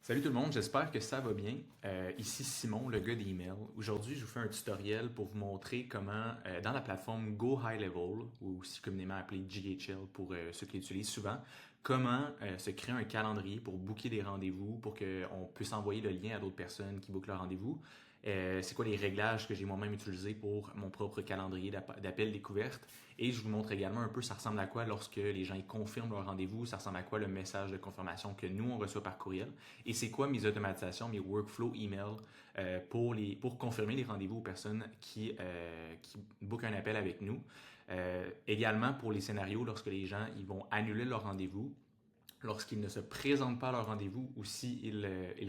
Salut tout le monde, j'espère que ça va bien. Ici Simon, le gars d'email. Aujourd'hui, je vous fais un tutoriel pour vous montrer comment, dans la plateforme Go High Level, ou aussi communément appelée GHL pour ceux qui l'utilisent souvent, comment se créer un calendrier pour booker des rendez-vous, pour qu'on puisse envoyer le lien à d'autres personnes qui bookent leur rendez-vous. C'est quoi les réglages que j'ai moi-même utilisés pour mon propre calendrier d'appel découverte. Et je vous montre également un peu ça ressemble à quoi lorsque les gens ils confirment leur rendez-vous, ça ressemble à quoi le message de confirmation que nous on reçoit par courriel. Et c'est quoi mes automatisations, mes workflows email pour confirmer les rendez-vous aux personnes qui bookent un appel avec nous. Également pour les scénarios lorsque les gens ils vont annuler leur rendez-vous, lorsqu'ils ne se présentent pas à leur rendez-vous ou s'ils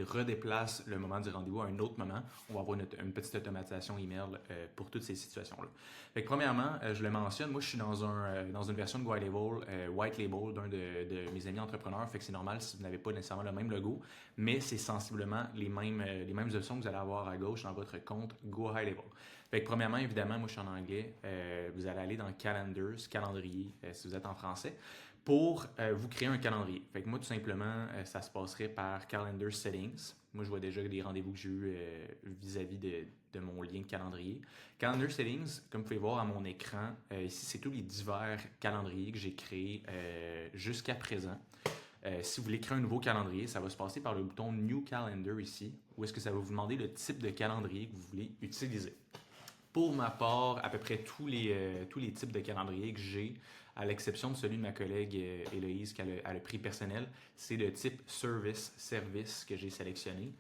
redéplacent le moment du rendez-vous à un autre moment, on va avoir une petite automatisation email pour toutes ces situations-là. Fait que premièrement, je le mentionne, moi je suis dans une version de White Label d'un de mes amis entrepreneurs, fait que c'est normal si vous n'avez pas nécessairement le même logo, mais c'est sensiblement les mêmes options que vous allez avoir à gauche dans votre compte Go High Level. Fait que premièrement, évidemment, moi je suis en anglais, vous allez aller dans Calendars, calendrier, si vous êtes en français, pour vous créer un calendrier. Fait que moi, tout simplement, ça se passerait par Calendar Settings. Moi, je vois déjà des rendez-vous que j'ai eu vis-à-vis de mon lien de calendrier. Calendar Settings, comme vous pouvez voir à mon écran, ici, c'est tous les divers calendriers que j'ai créés jusqu'à présent. Si vous voulez créer un nouveau calendrier, ça va se passer par le bouton New Calendar ici, où est-ce que ça va vous demander le type de calendrier que vous voulez utiliser. Pour ma part, à peu près tous les types de calendriers que j'ai, à l'exception de celui de ma collègue Héloïse qui a le prix personnel, c'est le type service que j'ai sélectionné.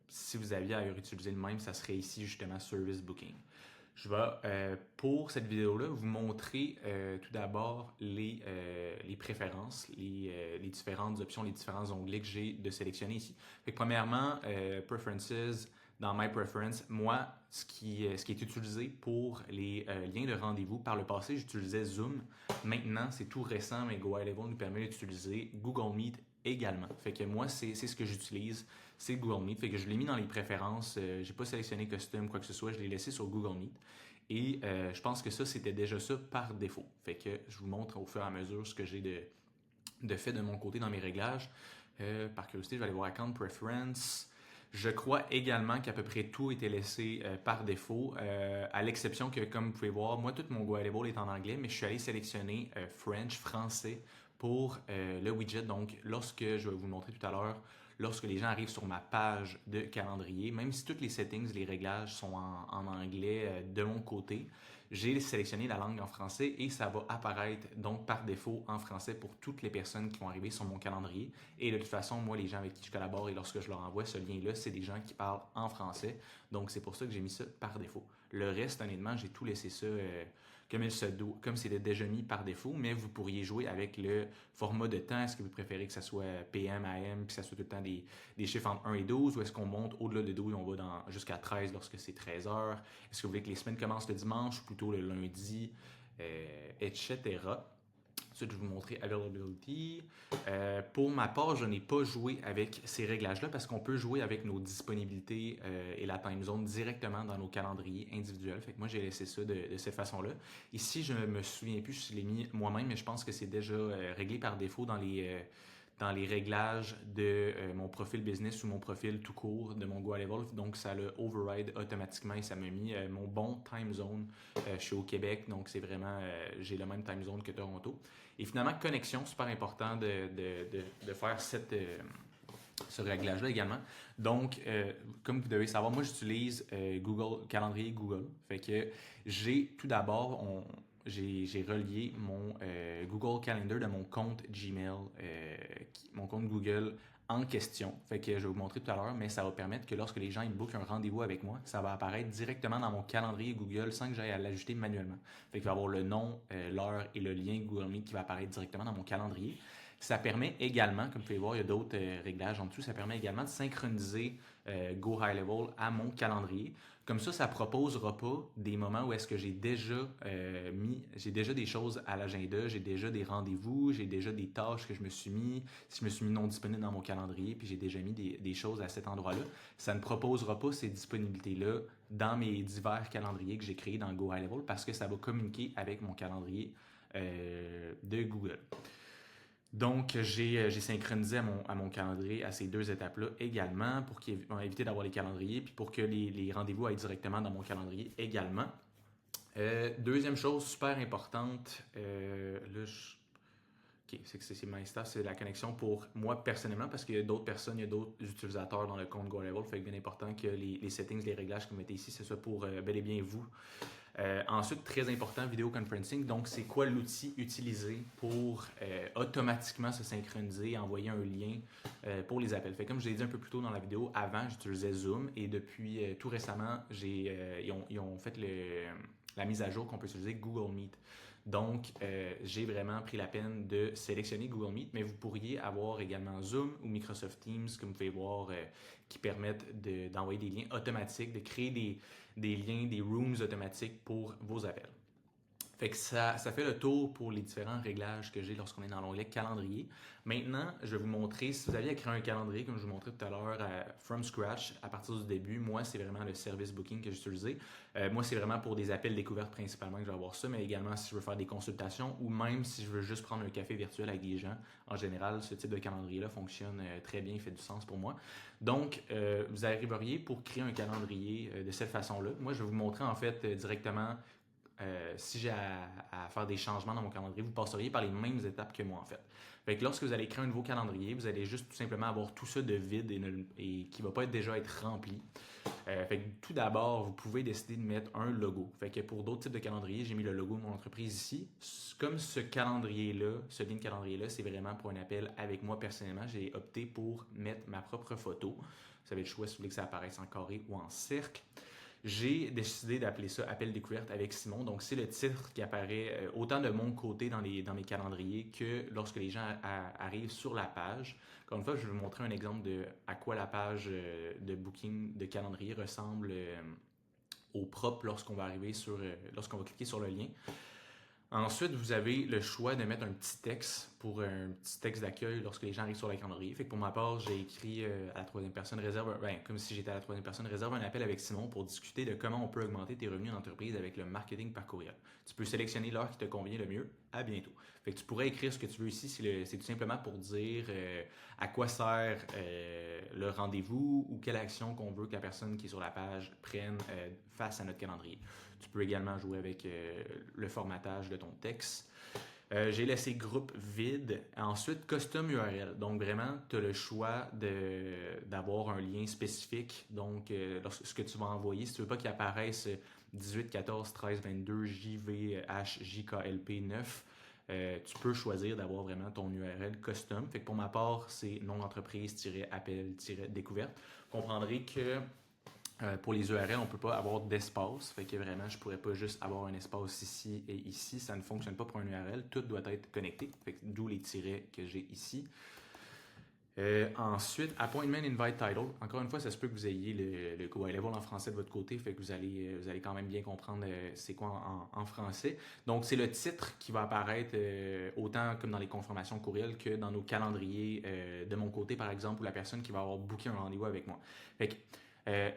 Si vous aviez à utiliser le même, ça serait ici justement Service Booking. Je vais, pour cette vidéo-là, vous montrer tout d'abord les préférences, les différentes options, les différents onglets que j'ai de sélectionner ici. Fait que premièrement, Preferences, dans My Preference, moi, ce qui est utilisé pour les liens de rendez-vous, par le passé, j'utilisais Zoom. Maintenant, c'est tout récent, mais Go High Level nous permet d'utiliser Google Meet également. Fait que moi, c'est ce que j'utilise, c'est Google Meet. Fait que je l'ai mis dans les préférences. J'ai pas sélectionné custom, quoi que ce soit, je l'ai laissé sur Google Meet. Et je pense que ça, c'était déjà ça par défaut. Fait que je vous montre au fur et à mesure ce que j'ai de fait de mon côté dans mes réglages. Par curiosité, je vais aller voir Account Preference. Je crois également qu'à peu près tout était laissé par défaut, à l'exception que, comme vous pouvez voir, moi, tout mon Go est en anglais, mais je suis allé sélectionner French, français, pour le widget. Donc, lorsque, je vais vous le montrer tout à l'heure, lorsque les gens arrivent sur ma page de calendrier, même si toutes les settings, les réglages sont en anglais de mon côté, j'ai sélectionné la langue en français et ça va apparaître donc par défaut en français pour toutes les personnes qui vont arriver sur mon calendrier. Et de toute façon, moi, les gens avec qui je collabore et lorsque je leur envoie ce lien-là, c'est des gens qui parlent en français. Donc, c'est pour ça que j'ai mis ça par défaut. Le reste, honnêtement, j'ai tout laissé ça comme c'était déjà mis par défaut, mais vous pourriez jouer avec le format de temps. Est-ce que vous préférez que ça soit PM, AM, que ça soit tout le temps des chiffres entre 1 et 12, ou est-ce qu'on monte au-delà de 12 et on va jusqu'à 13 lorsque c'est 13 heures? Est-ce que vous voulez que les semaines commencent le dimanche ou plutôt le lundi, etc. Ensuite, je vais vous montrer Availability. Pour ma part, je n'ai pas joué avec ces réglages-là parce qu'on peut jouer avec nos disponibilités et la time zone directement dans nos calendriers individuels. Fait que moi, j'ai laissé ça de cette façon-là. Ici, je me souviens plus si je l'ai mis moi-même, mais je pense que c'est déjà réglé par défaut dans les réglages de mon profil business ou mon profil tout court de mon Go Level. Donc, ça le override automatiquement et ça m'a mis mon bon time zone. Je suis au Québec, donc c'est vraiment, j'ai le même time zone que Toronto. Et finalement, connexion, super important de faire ce réglage-là également. Donc, comme vous devez savoir, moi j'utilise calendrier Google. Fait que j'ai tout d'abord, j'ai relié mon Google Calendar de mon compte Gmail, mon compte Google en question. Fait que je vais vous montrer tout à l'heure, mais ça va permettre que lorsque les gens ils bookent un rendez-vous avec moi, ça va apparaître directement dans mon calendrier Google sans que j'aille à l'ajouter manuellement. Fait qu'il va y avoir le nom, l'heure et le lien Google Meet qui va apparaître directement dans mon calendrier. Ça permet également, comme vous pouvez voir, il y a d'autres réglages en dessous, ça permet également de synchroniser Go High Level à mon calendrier. Comme ça ne proposera pas des moments où est-ce que j'ai déjà j'ai déjà des choses à l'agenda, j'ai déjà des rendez-vous, j'ai déjà des tâches que je me suis mis, si je me suis mis non disponible dans mon calendrier, puis j'ai déjà mis des choses à cet endroit-là. Ça ne proposera pas ces disponibilités-là dans mes divers calendriers que j'ai créés dans Go High Level parce que ça va communiquer avec mon calendrier de Google. Donc, j'ai synchronisé à mon calendrier à ces deux étapes-là également pour éviter d'avoir les calendriers, puis pour que les rendez-vous aillent directement dans mon calendrier également. Deuxième chose super importante, là, ok, c'est que c'est MyStaff, c'est la connexion pour moi personnellement parce qu'il y a d'autres personnes, il y a d'autres utilisateurs dans le compte GoLevel, fait que bien important que les settings, les réglages que vous mettez ici, c'est ça pour bel et bien vous. Ensuite, très important, vidéo conferencing. Donc, c'est quoi l'outil utilisé pour automatiquement se synchroniser et envoyer un lien pour les appels. Fait comme je l'ai dit un peu plus tôt dans la vidéo, avant, j'utilisais Zoom et depuis tout récemment, ils ont fait la mise à jour qu'on peut utiliser Google Meet. Donc, j'ai vraiment pris la peine de sélectionner Google Meet, mais vous pourriez avoir également Zoom ou Microsoft Teams, comme vous pouvez voir, qui permettent d'envoyer des liens automatiques, de créer des liens, des rooms automatiques pour vos appels. Fait que ça fait le tour pour les différents réglages que j'ai lorsqu'on est dans l'onglet calendrier. Maintenant, je vais vous montrer, si vous aviez à créer un calendrier, comme je vous montrais tout à l'heure, from scratch, à partir du début, moi, c'est vraiment le service booking que j'ai utilisé. Moi, c'est vraiment pour des appels découvertes principalement que je vais avoir ça, mais également si je veux faire des consultations ou même si je veux juste prendre un café virtuel avec des gens. En général, ce type de calendrier-là fonctionne très bien, il fait du sens pour moi. Donc, vous arriveriez pour créer un calendrier de cette façon-là. Moi, je vais vous montrer en fait directement si j'ai à faire des changements dans mon calendrier, vous passeriez par les mêmes étapes que moi en fait. Fait que lorsque vous allez créer un nouveau calendrier, vous allez juste tout simplement avoir tout ça de vide et qui ne va pas déjà être rempli. Fait que tout d'abord, vous pouvez décider de mettre un logo. Fait que pour d'autres types de calendriers, j'ai mis le logo de mon entreprise ici. Comme ce calendrier-là, ce lien de calendrier-là, c'est vraiment pour un appel avec moi personnellement, j'ai opté pour mettre ma propre photo. Vous avez le choix si vous voulez que ça apparaisse en carré ou en cercle. J'ai décidé d'appeler ça Appel découverte avec Simon. Donc, c'est le titre qui apparaît autant de mon côté dans mes calendriers que lorsque les gens arrivent sur la page. Encore une fois, je vais vous montrer un exemple de à quoi la page de booking de calendrier ressemble au propre lorsqu'on va arriver lorsqu'on va cliquer sur le lien. Ensuite, vous avez le choix de mettre un petit texte pour un petit texte d'accueil lorsque les gens arrivent sur le calendrier. Fait que pour ma part, j'ai écrit à la troisième personne, comme si j'étais à la troisième personne, réserve un appel avec Simon pour discuter de comment on peut augmenter tes revenus d'entreprise avec le marketing par courriel. Tu peux sélectionner l'heure qui te convient le mieux. À bientôt. Fait que tu pourrais écrire ce que tu veux ici. C'est tout simplement pour dire à quoi sert le rendez-vous ou quelle action qu'on veut que la personne qui est sur la page prenne face à notre calendrier. Tu peux également jouer avec le formatage de ton texte. J'ai laissé groupe vide. Ensuite, custom URL. Donc, vraiment, tu as le choix d'avoir un lien spécifique. Donc, ce que tu vas envoyer, si tu ne veux pas qu'il apparaisse 18, 14, 13, 22, JVH, JKLP 9, tu peux choisir d'avoir vraiment ton URL custom. Fait que pour ma part, c'est nom d'entreprise-appel-découverte. Vous comprendrez que pour les URL, on ne peut pas avoir d'espace. Fait que vraiment, je ne pourrais pas juste avoir un espace ici et ici. Ça ne fonctionne pas pour un URL. Tout doit être connecté. Fait que d'où les tirets que j'ai ici. Ensuite, Appointment Invite Title. Encore une fois, ça se peut que vous ayez le Go High Level en français de votre côté, fait que vous allez quand même bien comprendre c'est quoi en français. Donc, c'est le titre qui va apparaître autant comme dans les confirmations courriel que dans nos calendriers de mon côté, par exemple, ou la personne qui va avoir booké un rendez-vous avec moi. Fait que,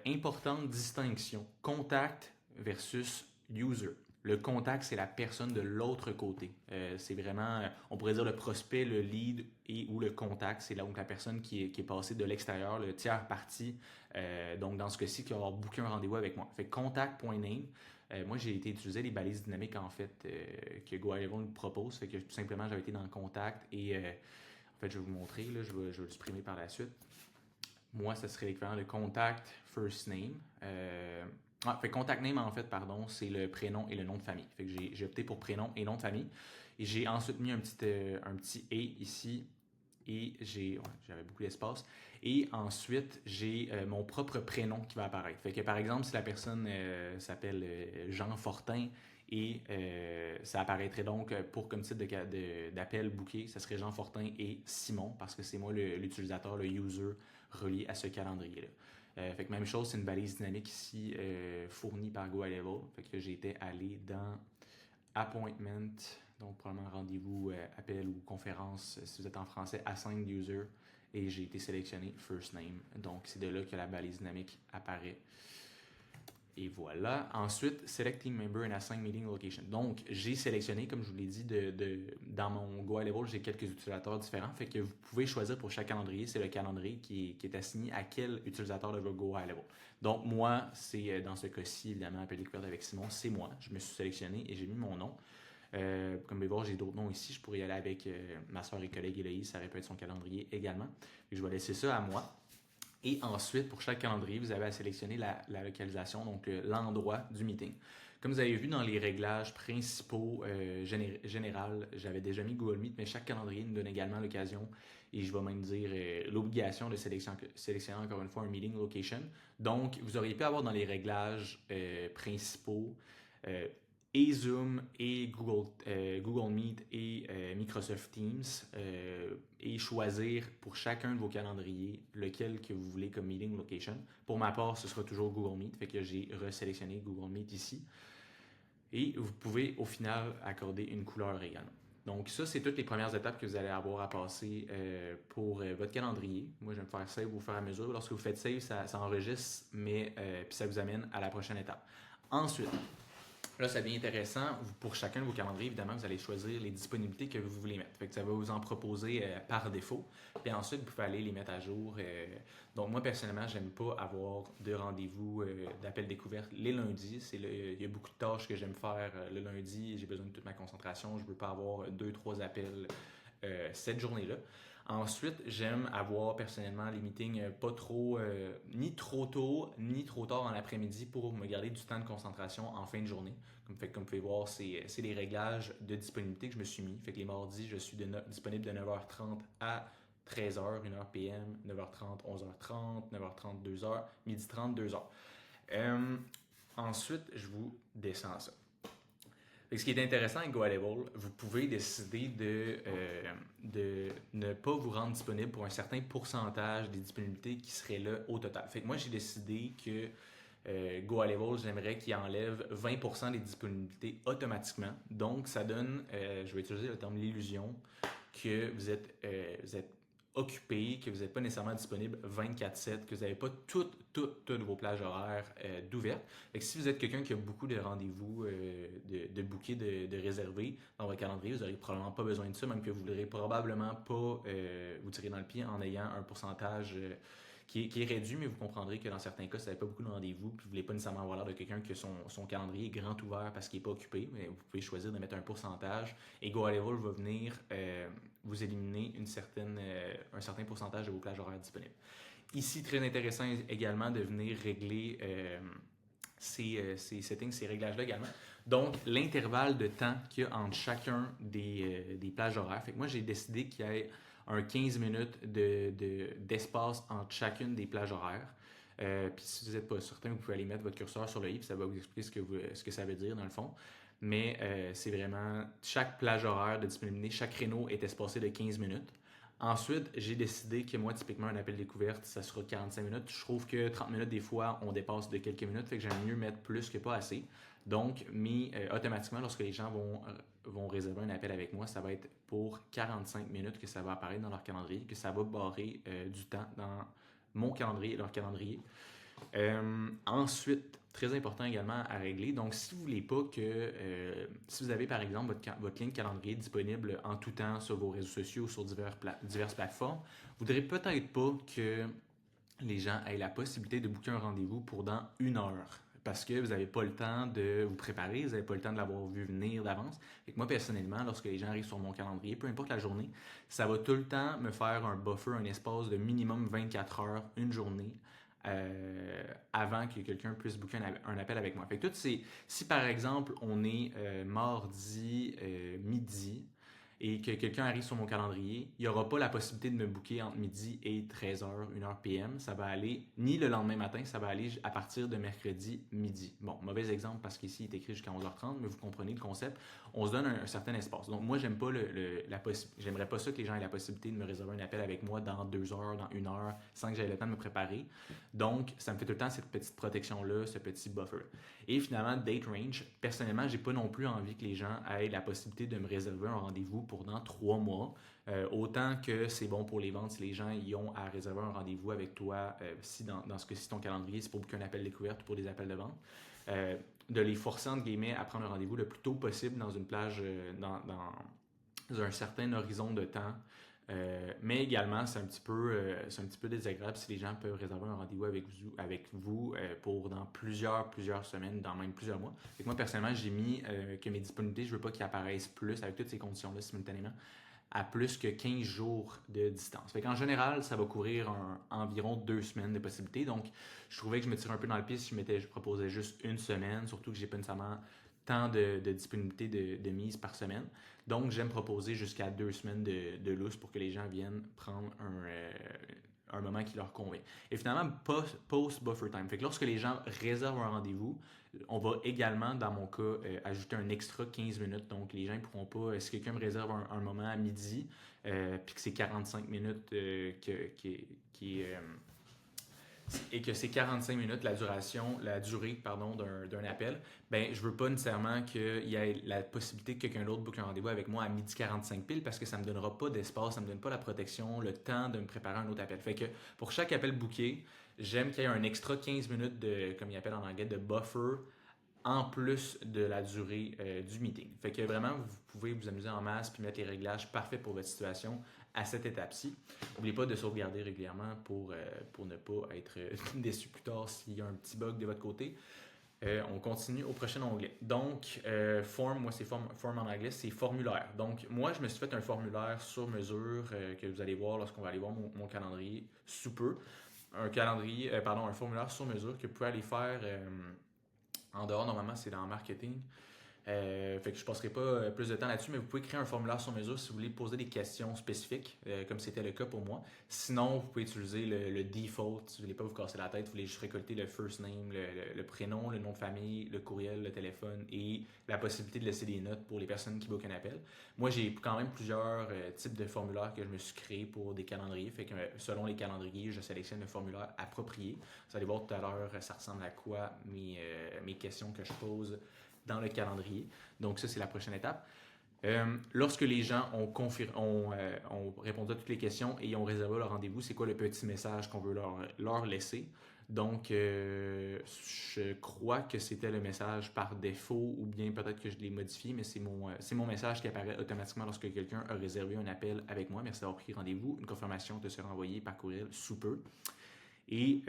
importante distinction, contact versus user. Le contact, c'est la personne de l'autre côté. C'est vraiment, on pourrait dire le prospect, le lead ou le contact. C'est là où la personne qui est passée de l'extérieur, le tiers parti. Donc, dans ce cas-ci, qui va avoir booké un rendez-vous avec moi. Fait contact.name. Moi, j'ai été utiliser les balises dynamiques, en fait, que GoHighLevel nous propose. Fait que tout simplement, j'avais été dans le contact et en fait, je vais vous montrer. Là, je vais le supprimer par la suite. Moi, ça serait l'équivalent de contact first name. Fait contact name, en fait, pardon, c'est le prénom et le nom de famille. Fait que j'ai opté pour prénom et nom de famille. Et j'ai ensuite mis un petit et ici. Et j'avais beaucoup d'espace. Et ensuite, j'ai mon propre prénom qui va apparaître. Fait que par exemple, si la personne s'appelle Jean Fortin et ça apparaîtrait donc pour comme titre d'appel booké, ça serait Jean Fortin et Simon parce que c'est moi l'utilisateur, le user relié à ce calendrier-là. Fait que même chose, c'est une balise dynamique ici fournie par GoHighLevel. Fait que j'étais allé dans Appointment, donc probablement rendez-vous, appel ou conférence si vous êtes en français, Assigned User, et j'ai été sélectionné First Name. Donc c'est de là que la balise dynamique apparaît. Et voilà. Ensuite, select team member and assign meeting location. Donc, j'ai sélectionné, comme je vous l'ai dit, dans mon Go High Level, j'ai quelques utilisateurs différents. Fait que vous pouvez choisir pour chaque calendrier, c'est le calendrier qui est assigné à quel utilisateur de votre Go High Level. Donc, moi, c'est dans ce cas-ci, évidemment, appel découverte avec Simon, c'est moi. Je me suis sélectionné et j'ai mis mon nom. Comme vous pouvez voir, j'ai d'autres noms ici. Je pourrais y aller avec ma soeur et collègue Héloïse. Ça aurait pu être son calendrier également. Et je vais laisser ça à moi. Et ensuite, pour chaque calendrier, vous avez à sélectionner la localisation, donc l'endroit du meeting. Comme vous avez vu dans les réglages principaux général, j'avais déjà mis Google Meet, mais chaque calendrier nous donne également l'occasion, et je vais même dire l'obligation de sélectionner encore une fois un meeting location. Donc, vous auriez pu avoir dans les réglages principaux et Zoom et Google Meet et Microsoft Teams et choisir pour chacun de vos calendriers lequel que vous voulez comme meeting location. Pour ma part, ce sera toujours Google Meet, fait que j'ai resélectionné Google Meet ici. Et vous pouvez au final accorder une couleur également. Donc ça, c'est toutes les premières étapes que vous allez avoir à passer pour votre calendrier. Moi, je vais me faire save au fur et à mesure. Lorsque vous faites save, ça enregistre, mais puis ça vous amène à la prochaine étape. Ensuite, là, ça devient intéressant. Pour chacun de vos calendriers, évidemment, vous allez choisir les disponibilités que vous voulez mettre. Fait que ça va vous en proposer par défaut. Puis ensuite, vous pouvez aller les mettre à jour. Donc, moi, personnellement, j'aime pas avoir de rendez-vous d'appel découverte les lundis. Il y a beaucoup de tâches que j'aime faire le lundi. J'ai besoin de toute ma concentration. Je ne veux pas avoir 2-3 appels cette journée-là. Ensuite, j'aime avoir personnellement les meetings pas trop, ni trop tôt, ni trop tard en l'après-midi pour me garder du temps de concentration en fin de journée. Comme vous pouvez voir, c'est les réglages de disponibilité que je me suis mis. Fait que les mardis, je suis disponible de 9h30 à 13h, 1h PM, 9h30, 11h30, 9h30, 2h, 12h30, 2h. Ensuite, je vous descends ça. Ce qui est intéressant avec Go High Level, vous pouvez décider de ne pas vous rendre disponible pour un certain pourcentage des disponibilités qui seraient là au total. Fait que moi, j'ai décidé que Go High Level, j'aimerais qu'il enlève 20% des disponibilités automatiquement. Donc, ça donne, je vais utiliser le terme l'illusion, que vous êtes occupé, que vous n'êtes pas nécessairement disponible 24/7, que vous n'avez pas toutes vos plages horaires d'ouvertes. Fait que si vous êtes quelqu'un qui a beaucoup de rendez-vous de bookés, de réservés dans votre calendrier, vous n'aurez probablement pas besoin de ça, même que vous ne voudrez probablement pas vous tirer dans le pied en ayant un pourcentage qui est réduit, mais vous comprendrez que dans certains cas, si vous n'avez pas beaucoup de rendez-vous, puis vous ne voulez pas nécessairement avoir l'air de quelqu'un que son calendrier est grand ouvert parce qu'il n'est pas occupé, mais vous pouvez choisir de mettre un pourcentage. Et Go High Level va venir vous éliminer un certain pourcentage de vos plages horaires disponibles. Ici, très intéressant également de venir régler ces settings, ces réglages-là également. Donc, l'intervalle de temps qu'il y a entre chacun des plages horaires. Fait que moi, j'ai décidé qu'il y ait un 15 minutes d'espace entre chacune des plages horaires. Puis si vous n'êtes pas certain, vous pouvez aller mettre votre curseur sur le i, puis ça va vous expliquer ce que ça veut dire dans le fond. Mais c'est vraiment chaque plage horaire de disponibilité, chaque créneau est espacé de 15 minutes. Ensuite, j'ai décidé que moi, typiquement, un appel découverte, ça sera 45 minutes. Je trouve que 30 minutes, des fois, on dépasse de quelques minutes, fait que j'aime mieux mettre plus que pas assez. Donc, automatiquement, lorsque les gens vont réserver un appel avec moi, ça va être pour 45 minutes que ça va apparaître dans leur calendrier, que ça va barrer du temps dans mon calendrier et leur calendrier. Ensuite, très important également à régler. Donc, si vous voulez pas que, si vous avez par exemple votre lien de calendrier disponible en tout temps sur vos réseaux sociaux ou sur diverses plateformes, vous voudrez peut-être pas que les gens aient la possibilité de booker un rendez-vous pour dans 1 heure. Parce que vous n'avez pas le temps de vous préparer, vous n'avez pas le temps de l'avoir vu venir d'avance. Et que moi, personnellement, lorsque les gens arrivent sur mon calendrier, peu importe la journée, ça va tout le temps me faire un buffer, un espace de minimum 24 heures, une journée, avant que quelqu'un puisse booker un appel avec moi. Fait que si par exemple, on est mardi midi, et que quelqu'un arrive sur mon calendrier, il n'y aura pas la possibilité de me booker entre midi et 13h, 1h PM. Ça va aller ni le lendemain matin, ça va aller à partir de mercredi midi. Bon, mauvais exemple parce qu'ici, il est écrit jusqu'à 11h30, mais vous comprenez le concept. On se donne un certain espace. Donc, moi, j'aimerais pas ça que les gens aient la possibilité de me réserver un appel avec moi dans 2 heures, dans 1 heure, sans que j'aie le temps de me préparer. Donc, ça me fait tout le temps cette petite protection-là, ce petit buffer. Et finalement, date range. Personnellement, j'ai pas non plus envie que les gens aient la possibilité de me réserver un rendez-vous pour dans 3 mois. Autant que c'est bon pour les ventes si les gens y ont à réserver un rendez-vous avec toi, si dans ce cas-ci ton calendrier, c'est pour booker un appel découverte ou pour des appels de vente. De les forcer, entre guillemets, à prendre un rendez-vous le plus tôt possible dans une plage, dans un certain horizon de temps. Mais également, c'est un petit peu désagréable si les gens peuvent réserver un rendez-vous avec vous pour dans plusieurs semaines, dans même plusieurs mois. Fait que moi, personnellement, j'ai mis que mes disponibilités, je veux pas qu'ils apparaissent plus avec toutes ces conditions-là simultanément à plus que 15 jours de distance. Fait qu'en général, ça va couvrir environ 2 semaines de possibilités. Donc, je trouvais que je me tirais un peu dans le pied si je proposais juste une semaine, surtout que j'ai pas nécessairement tant de disponibilité de mise par semaine. Donc, j'aime proposer jusqu'à 2 semaines de lousse pour que les gens viennent prendre un moment qui leur convient. Et finalement, post-buffer time. Fait que lorsque les gens réservent un rendez-vous, on va également, dans mon cas, ajouter un extra 15 minutes. Donc, les gens ne pourront pas, si quelqu'un me réserve un moment à midi, puis que c'est 45 minutes et que c'est 45 minutes la durée pardon, d'un appel, ben je veux pas nécessairement qu'il y ait la possibilité que quelqu'un d'autre boucle un rendez-vous avec moi à midi 45 pile parce que ça me donnera pas d'espace, ça me donne pas la protection, le temps de me préparer un autre appel. Fait que pour chaque appel booké, j'aime qu'il y ait un extra 15 minutes de, comme il appelle en anglais, de buffer en plus de la durée du meeting. Fait que vraiment, vous pouvez vous amuser en masse puis mettre les réglages parfaits pour votre situation à cette étape-ci. N'oubliez pas de sauvegarder régulièrement pour ne pas être déçu plus tard s'il y a un petit bug de votre côté. On continue au prochain onglet. Donc, form, moi c'est form en anglais, c'est formulaire. Donc, moi je me suis fait un formulaire sur mesure que vous allez voir lorsqu'on va aller voir mon calendrier sous peu. Un formulaire sur mesure que vous pouvez aller faire en dehors. Normalement, c'est dans marketing. Fait que je ne passerai pas plus de temps là-dessus, mais vous pouvez créer un formulaire sur mesure si vous voulez poser des questions spécifiques, comme c'était le cas pour moi. Sinon, vous pouvez utiliser le default si vous ne voulez pas vous casser la tête. Vous voulez juste récolter le first name, le prénom, le nom de famille, le courriel, le téléphone et la possibilité de laisser des notes pour les personnes qui bookent un appel. Moi, j'ai quand même plusieurs types de formulaires que je me suis créé pour des calendriers. Fait que selon les calendriers, je sélectionne le formulaire approprié. Vous allez voir tout à l'heure, ça ressemble à quoi mes questions que je pose dans le calendrier. Donc ça, c'est la prochaine étape. Lorsque les gens ont répondu à toutes les questions et ont réservé leur rendez-vous, c'est quoi le petit message qu'on veut leur laisser? Donc, je crois que c'était le message par défaut ou bien peut-être que je l'ai modifié, mais c'est mon message qui apparaît automatiquement lorsque quelqu'un a réservé un appel avec moi. Merci d'avoir pris rendez-vous. Une confirmation te sera envoyée par courriel sous peu. Et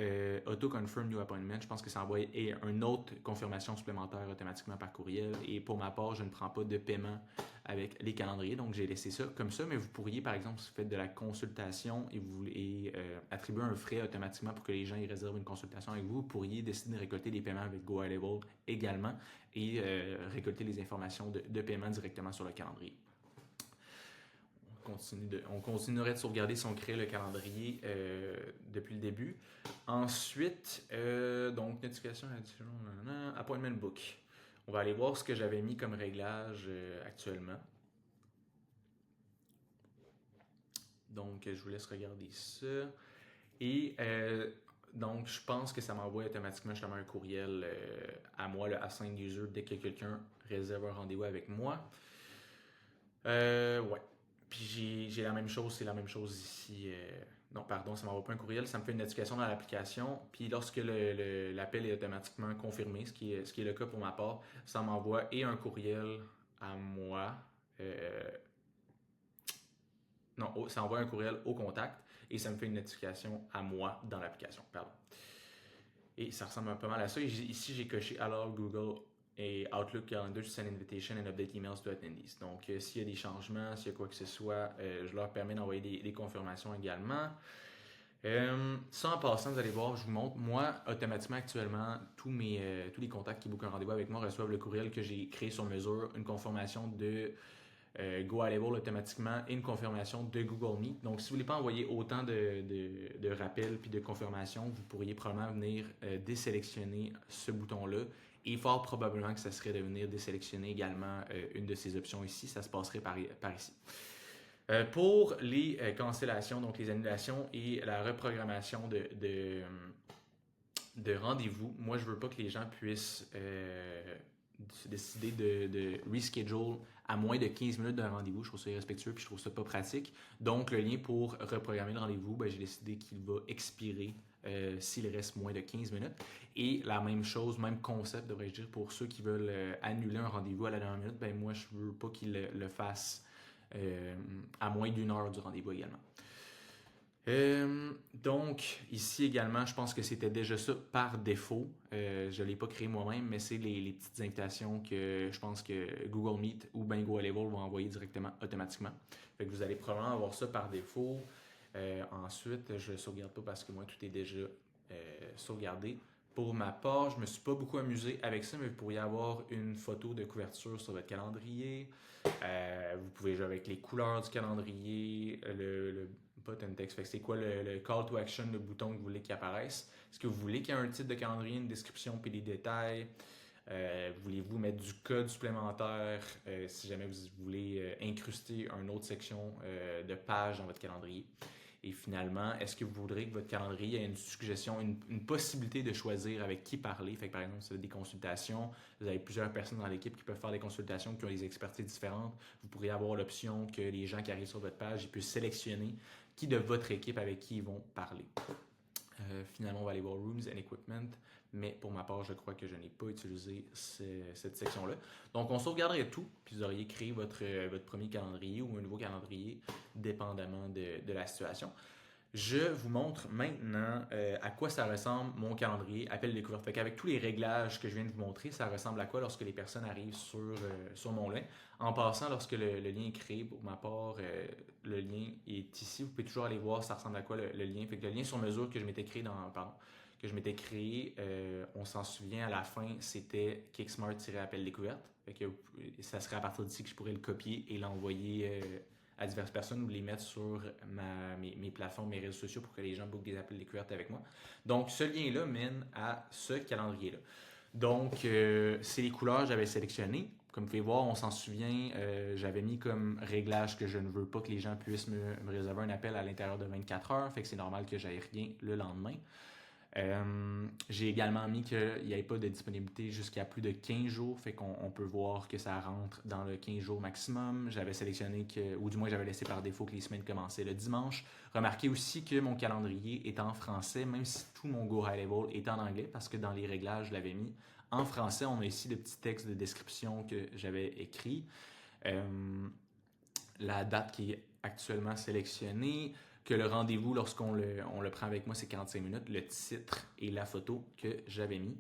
Auto-Confirm New Appointment, je pense que ça envoie une autre confirmation supplémentaire automatiquement par courriel. Et pour ma part, je ne prends pas de paiement avec les calendriers, donc j'ai laissé ça comme ça. Mais vous pourriez, par exemple, si vous faites de la consultation et vous voulez attribuer un frais automatiquement pour que les gens y réservent une consultation avec vous, vous pourriez décider de récolter des paiements avec Go High Level également et récolter les informations de paiement directement sur le calendrier. On continuerait de sauvegarder si on crée le calendrier depuis le début. Ensuite, donc notification, appointment book. On va aller voir ce que j'avais mis comme réglage actuellement. Donc, je vous laisse regarder ça. Et donc, je pense que ça m'envoie automatiquement justement un courriel à moi, le Assign User, dès que quelqu'un réserve un rendez-vous avec moi. Ouais. Puis j'ai la même chose, c'est la même chose ici. Non, pardon, ça ne m'envoie pas un courriel, ça me fait une notification dans l'application. Puis lorsque l'appel est automatiquement confirmé, ce qui est le cas pour ma part, ça m'envoie et un courriel à moi. Non, ça envoie un courriel au contact et ça me fait une notification à moi dans l'application. Pardon. Et ça ressemble pas mal à ça. Ici, j'ai coché alors Google et Outlook Calendar to send invitation and update emails to attendees. Donc, s'il y a des changements, s'il y a quoi que ce soit, je leur permets d'envoyer des confirmations également. Ça en passant, vous allez voir, je vous montre, moi, automatiquement actuellement, tous les contacts qui bookent un rendez-vous avec moi reçoivent le courriel que j'ai créé sur mesure, une confirmation de Go High Level automatiquement et une confirmation de Google Meet. Donc, si vous ne voulez pas envoyer autant de rappels puis de confirmations, vous pourriez probablement venir désélectionner ce bouton-là. Et fort probablement que ça serait de venir désélectionner également une de ces options ici. Ça se passerait par ici. Pour les cancellations, donc les annulations et la reprogrammation de rendez-vous, moi, je ne veux pas que les gens puissent décider de reschedule à moins de 15 minutes d'un rendez-vous. Je trouve ça irrespectueux puis je trouve ça pas pratique. Donc, le lien pour reprogrammer le rendez-vous, ben, j'ai décidé qu'il va expirer s'il reste moins de 15 minutes. Et la même chose, même concept, devrais-je dire, pour ceux qui veulent annuler un rendez-vous à la dernière minute, ben moi, je veux pas qu'ils le fassent à moins d'une heure du rendez-vous également. Donc, ici également, je pense que c'était déjà ça par défaut. Je ne l'ai pas créé moi-même, mais c'est les petites invitations que je pense que Google Meet ou Bingo Level vont envoyer directement automatiquement. Fait que vous allez probablement avoir ça par défaut. Ensuite, je ne sauvegarde pas parce que moi, tout est déjà sauvegardé. Pour ma part, je ne me suis pas beaucoup amusé avec ça, mais vous pourriez avoir une photo de couverture sur votre calendrier. Vous pouvez jouer avec les couleurs du calendrier, le button text. Fait que c'est quoi le call to action, le bouton que vous voulez qu'il apparaisse? Est-ce que vous voulez qu'il y ait un titre de calendrier, une description puis des détails? Voulez-vous mettre du code supplémentaire si jamais vous voulez incruster une autre section de page dans votre calendrier? Et finalement, est-ce que vous voudrez que votre calendrier ait une suggestion, une possibilité de choisir avec qui parler? Fait que par exemple, si vous avez des consultations, vous avez plusieurs personnes dans l'équipe qui peuvent faire des consultations, qui ont des expertises différentes. Vous pourriez avoir l'option que les gens qui arrivent sur votre page, ils puissent sélectionner qui de votre équipe avec qui ils vont parler. Finalement, on va aller voir Rooms and Equipment, mais pour ma part, je crois que je n'ai pas utilisé cette section-là. Donc, on sauvegarderait tout, puis vous auriez créé votre premier calendrier ou un nouveau calendrier, dépendamment de la situation. Je vous montre maintenant à quoi ça ressemble mon calendrier appel découverte. Fait qu'avec tous les réglages que je viens de vous montrer, ça ressemble à quoi lorsque les personnes arrivent sur mon lien. En passant, lorsque le lien est créé, pour ma part, le lien est ici. Vous pouvez toujours aller voir ça ressemble à quoi le lien. Fait que le lien sur mesure que je m'étais créé on s'en souvient à la fin, c'était Kicksmart-appel découverte. Fait que ça serait à partir d'ici que je pourrais le copier et l'envoyer à diverses personnes ou les mettre sur mes plateformes, mes réseaux sociaux pour que les gens bookent des appels découvertes avec moi. Donc, ce lien-là mène à ce calendrier-là. Donc, c'est les couleurs que j'avais sélectionnées. Comme vous pouvez voir, on s'en souvient, j'avais mis comme réglage que je ne veux pas que les gens puissent me réserver un appel à l'intérieur de 24 heures. Fait que c'est normal que j'aille rien le lendemain. J'ai également mis qu'il n'y avait pas de disponibilité jusqu'à plus de 15 jours, fait qu'on peut voir que ça rentre dans le 15 jours maximum. J'avais sélectionné ou du moins j'avais laissé par défaut que les semaines commençaient le dimanche. Remarquez aussi que mon calendrier est en français, même si tout mon Go High Level est en anglais, parce que dans les réglages, je l'avais mis en français. On a ici le petit texte de description que j'avais écrit. La date qui est actuellement sélectionnée, que le rendez-vous, lorsqu'on le prend avec moi, c'est 45 minutes, le titre et la photo que j'avais mis.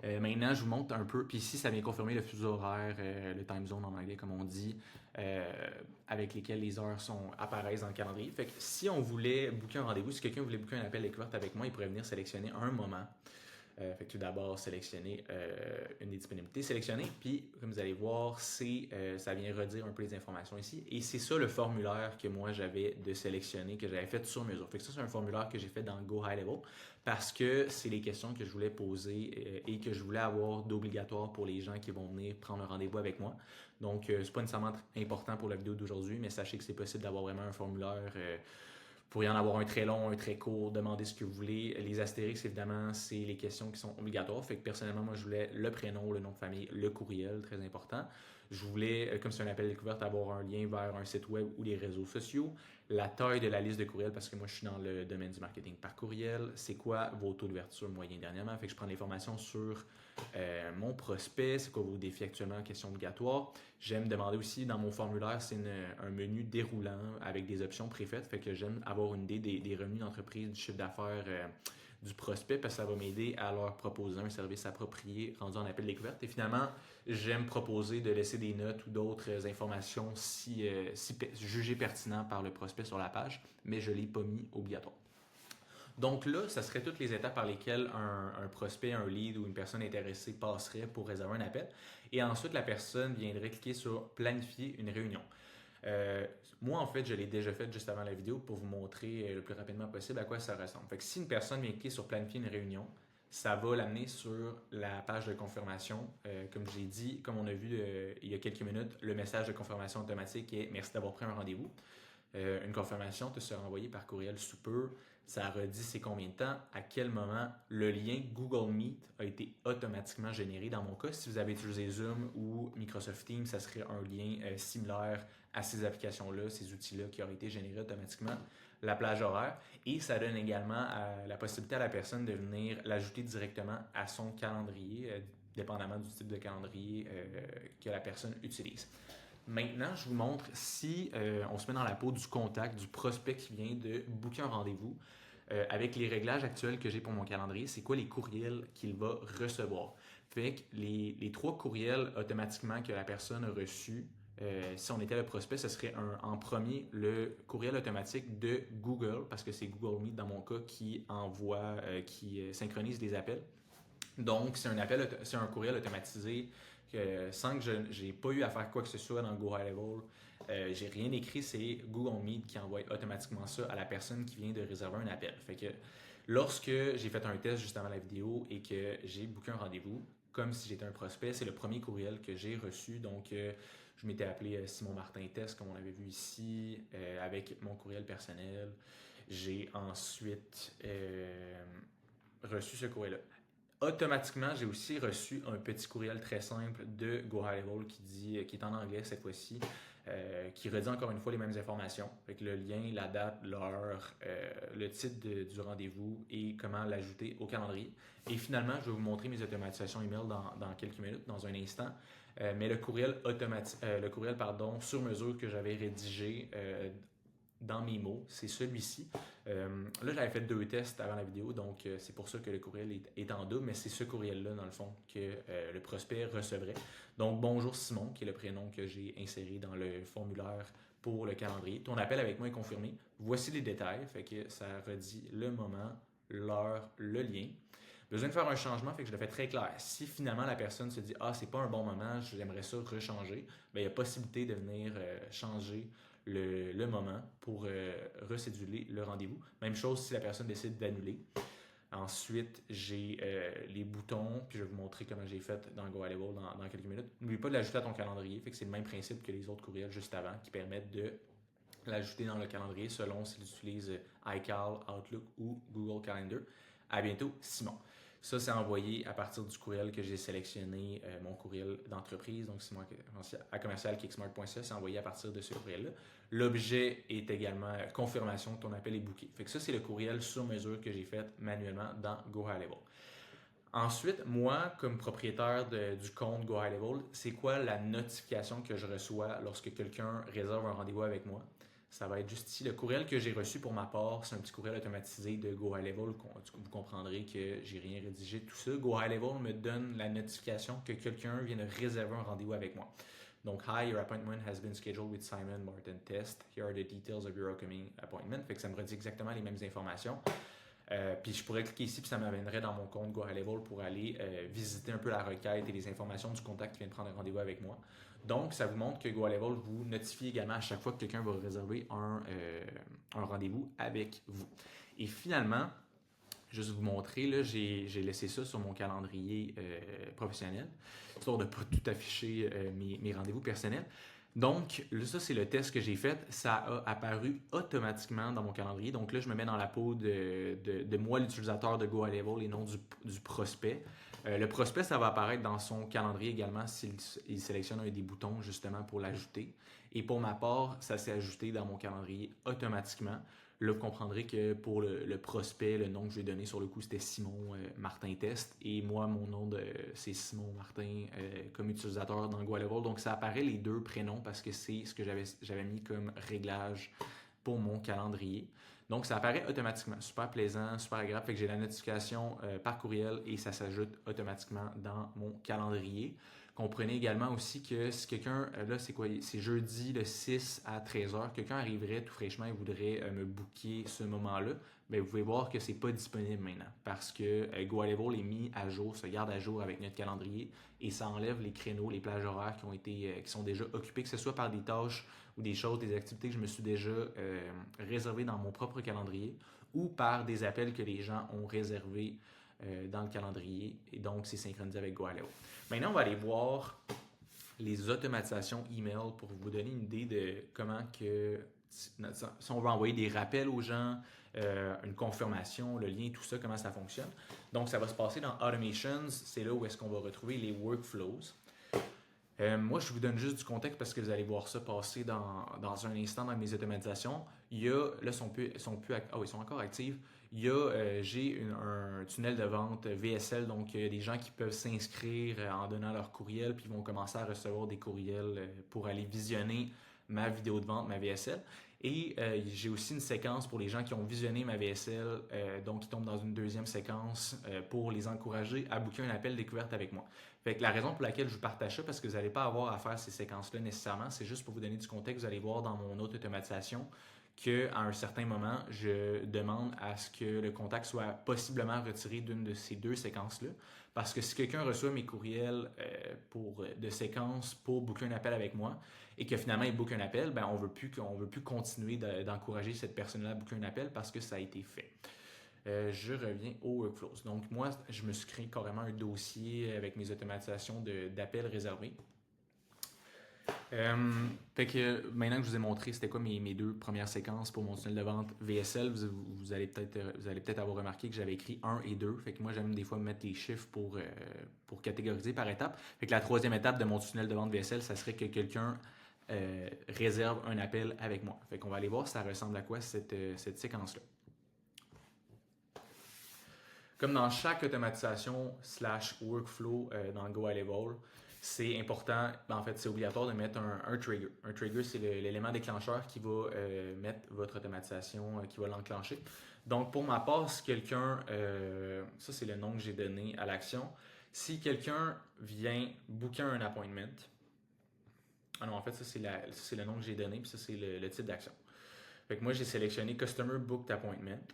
Maintenant, je vous montre un peu, puis ici, ça vient confirmer le fuseau horaire, le time zone en anglais, comme on dit, avec lesquels les heures apparaissent dans le calendrier. Fait que si on voulait booker un rendez-vous, si quelqu'un voulait booker un appel découverte avec moi, il pourrait venir sélectionner un moment. Fait que tout d'abord, sélectionner une des disponibilités. Sélectionner, puis comme vous allez voir, ça vient redire un peu les informations ici. Et c'est ça le formulaire que moi j'avais de sélectionner, que j'avais fait sur mesure. Fait que ça, c'est un formulaire que j'ai fait dans Go High Level parce que c'est les questions que je voulais poser et que je voulais avoir d'obligatoire pour les gens qui vont venir prendre un rendez-vous avec moi. Donc, c'est pas nécessairement important pour la vidéo d'aujourd'hui, mais sachez que c'est possible d'avoir vraiment un formulaire. Vous pourriez en avoir un très long, un très court, demandez ce que vous voulez. Les astérix, évidemment, c'est les questions qui sont obligatoires. Fait que personnellement, moi, je voulais le prénom, le nom de famille, le courriel, très important. Je voulais, comme c'est un appel découverte, avoir un lien vers un site web ou les réseaux sociaux. La taille de la liste de courriels, parce que moi, je suis dans le domaine du marketing par courriel. C'est quoi vos taux d'ouverture moyens dernièrement? Fait que je prends l'information sur mon prospect, c'est quoi vos défis actuellement, questions obligatoires. J'aime demander aussi dans mon formulaire, c'est un menu déroulant avec des options préfaites. Fait que j'aime avoir une idée des revenus d'entreprise, du chiffre d'affaires du prospect parce que ça va m'aider à leur proposer un service approprié rendu en appel découverte. Et finalement, j'aime proposer de laisser des notes ou d'autres informations si jugées pertinentes par le prospect sur la page, mais je ne l'ai pas mis obligatoire. Donc là, ça serait toutes les étapes par lesquelles un prospect, un lead ou une personne intéressée passerait pour réserver un appel. Et ensuite, la personne viendrait cliquer sur planifier une réunion. Moi, en fait, je l'ai déjà fait juste avant la vidéo pour vous montrer le plus rapidement possible à quoi ça ressemble. Fait que si une personne vient cliquer sur planifier une réunion, ça va l'amener sur la page de confirmation. Comme j'ai dit, comme on a vu il y a quelques minutes, le message de confirmation automatique est « Merci d'avoir pris un rendez-vous ». Une confirmation te sera envoyée par courriel sous peu. Ça redit c'est combien de temps, à quel moment le lien Google Meet a été automatiquement généré. Dans mon cas, si vous avez utilisé Zoom ou Microsoft Teams, ça serait un lien similaire à ces applications-là, ces outils-là qui auraient été générés automatiquement, la plage horaire. Et ça donne également la possibilité à la personne de venir l'ajouter directement à son calendrier, dépendamment du type de calendrier que la personne utilise. Maintenant, je vous montre si on se met dans la peau du contact, du prospect qui vient de booker un rendez-vous. Avec les réglages actuels que j'ai pour mon calendrier, c'est quoi les courriels qu'il va recevoir. Fait que les 3 courriels automatiquement que la personne a reçus, si on était le prospect, ce serait en premier le courriel automatique de Google, parce que c'est Google Meet dans mon cas qui envoie, qui synchronise les appels. Donc, c'est un courriel automatisé sans que je n'ai pas eu à faire quoi que ce soit dans Go High Level. J'ai rien écrit, c'est Google Meet qui envoie automatiquement ça à la personne qui vient de réserver un appel. Fait que lorsque j'ai fait un test juste avant la vidéo et que j'ai booké un rendez-vous, comme si j'étais un prospect, c'est le premier courriel que j'ai reçu. Donc, je m'étais appelé Simon Martin Test, comme on l'avait vu ici, avec mon courriel personnel. J'ai ensuite reçu ce courriel-là. Automatiquement, j'ai aussi reçu un petit courriel très simple de Go High Level qui est en anglais cette fois-ci, qui redit encore une fois les mêmes informations, avec le lien, la date, l'heure, le titre du rendez-vous et comment l'ajouter au calendrier. Et finalement, je vais vous montrer mes automatisations email dans quelques minutes, dans un instant. Mais le courriel sur mesure que j'avais rédigé dans mes mots, c'est celui-ci. Là, j'avais fait 2 tests avant la vidéo, donc c'est pour ça que le courriel est en double, mais c'est ce courriel-là, dans le fond, que le prospect recevrait. Donc, bonjour Simon, qui est le prénom que j'ai inséré dans le formulaire pour le calendrier. Ton appel avec moi est confirmé. Voici les détails, fait que ça redit le moment, l'heure, le lien. Besoin de faire un changement, fait que je le fais très clair. Si finalement la personne se dit « Ah, c'est pas un bon moment, j'aimerais ça rechanger », bien, il y a possibilité de venir changer le moment pour recéduler le rendez-vous. Même chose si la personne décide d'annuler. Ensuite, j'ai les boutons, puis je vais vous montrer comment j'ai fait dans Go High Level dans quelques minutes. N'oublie pas de l'ajouter à ton calendrier, fait que c'est le même principe que les autres courriels juste avant qui permettent de l'ajouter dans le calendrier selon si tu utilises iCal, Outlook ou Google Calendar. À bientôt, Simon. Ça, c'est envoyé à partir du courriel que j'ai sélectionné, mon courriel d'entreprise, donc Simon à commercial.kicksmart.ca, c'est envoyé à partir de ce courriel-là. L'objet est également confirmation que ton appel est booké. Fait que ça, c'est le courriel sur mesure que j'ai fait manuellement dans Go High Level. Ensuite, moi, comme propriétaire du compte Go High Level, c'est quoi la notification que je reçois lorsque quelqu'un réserve un rendez-vous avec moi? Ça va être juste ici. Le courriel que j'ai reçu pour ma part, c'est un petit courriel automatisé de Go High Level. Vous comprendrez que j'ai rien rédigé, tout ça. Go High Level me donne la notification que quelqu'un vient de réserver un rendez-vous avec moi. Donc, hi, your appointment has been scheduled with Simon Martin Test. Here are the details of your upcoming appointment. Fait que ça me redit exactement les mêmes informations. Puis je pourrais cliquer ici, puis ça m'amènerait dans mon compte Go High Level pour aller visiter un peu la requête et les informations du contact qui vient de prendre un rendez-vous avec moi. Donc, ça vous montre que Go High Level vous notifie également à chaque fois que quelqu'un va réserver un rendez-vous avec vous. Et finalement, juste vous montrer, là, j'ai laissé ça sur mon calendrier professionnel, histoire de ne pas tout afficher mes rendez-vous personnels. Donc, ça, c'est le test que j'ai fait. Ça a apparu automatiquement dans mon calendrier. Donc là, je me mets dans la peau de moi, l'utilisateur de Go High Level et non du prospect. Le prospect, ça va apparaître dans son calendrier également s'il sélectionne un des boutons justement pour l'ajouter. Et pour ma part, ça s'est ajouté dans mon calendrier automatiquement. Là, vous comprendrez que pour le prospect, le nom que je lui ai donné sur le coup, c'était Simon Martin Test. Et moi, mon nom, c'est Simon Martin comme utilisateur dans Go High Level. Donc, ça apparaît les 2 prénoms parce que c'est ce que j'avais mis comme réglage pour mon calendrier. Donc, ça apparaît automatiquement. Super plaisant, super agréable. Fait que j'ai la notification par courriel et ça s'ajoute automatiquement dans mon calendrier. Comprenez également aussi que si quelqu'un, là c'est quoi, c'est jeudi le 6 à 13h, quelqu'un arriverait tout fraîchement et voudrait me booker ce moment-là, bien, vous pouvez voir que c'est pas disponible maintenant parce que Go High Level est mis à jour, se garde à jour avec notre calendrier et ça enlève les créneaux, les plages horaires qui sont déjà occupés, que ce soit par des tâches ou des choses, des activités que je me suis déjà réservées dans mon propre calendrier ou par des appels que les gens ont réservés dans le calendrier et donc c'est synchronisé avec Go High Level. Maintenant, on va aller voir les automatisations email pour vous donner une idée de comment que si on veut envoyer des rappels aux gens, une confirmation, le lien, tout ça, comment ça fonctionne. Donc, ça va se passer dans Automations. C'est là où est-ce qu'on va retrouver les workflows. Moi, je vous donne juste du contexte parce que vous allez voir ça passer dans un instant dans mes automatisations. Il y a, là, ils sont encore actifs. Il y a, j'ai un tunnel de vente VSL, donc il y a des gens qui peuvent s'inscrire en donnant leur courriel, puis ils vont commencer à recevoir des courriels pour aller visionner ma vidéo de vente, ma VSL. Et j'ai aussi une séquence pour les gens qui ont visionné ma VSL, donc qui tombent dans une deuxième séquence pour les encourager à booker un appel découverte avec moi. Fait que la raison pour laquelle je vous partage ça, parce que vous n'allez pas avoir à faire ces séquences-là nécessairement, c'est juste pour vous donner du contexte. Vous allez voir dans mon autre automatisation qu'à un certain moment, je demande à ce que le contact soit possiblement retiré d'une de ces deux séquences-là. Parce que si quelqu'un reçoit mes courriels de séquences pour booker un appel avec moi et que finalement il book un appel, ben on veut plus continuer d'encourager cette personne-là à booker un appel parce que ça a été fait. Je reviens aux workflows. Donc moi, je me suis créé carrément un dossier avec mes automatisations d'appels réservés. Fait que maintenant que je vous ai montré c'était quoi mes deux premières séquences pour mon tunnel de vente VSL, vous allez peut-être avoir remarqué que j'avais écrit 1 et 2. Fait que moi j'aime des fois mettre les chiffres pour catégoriser par étape. Fait que la troisième étape de mon tunnel de vente VSL, ça serait que quelqu'un réserve un appel avec moi. Fait qu'on va aller voir si ça ressemble à quoi cette séquence-là. Comme dans chaque automatisation / workflow dans GoHighLevel, c'est important, en fait, c'est obligatoire de mettre un trigger. Un trigger, c'est l'élément déclencheur qui va mettre votre automatisation, qui va l'enclencher. Donc, pour ma part, si quelqu'un, ça c'est le nom que j'ai donné à l'action, si quelqu'un vient booker un appointment, en fait, ça c'est le nom que j'ai donné, puis ça c'est le type d'action. Fait que moi, j'ai sélectionné Customer Booked Appointment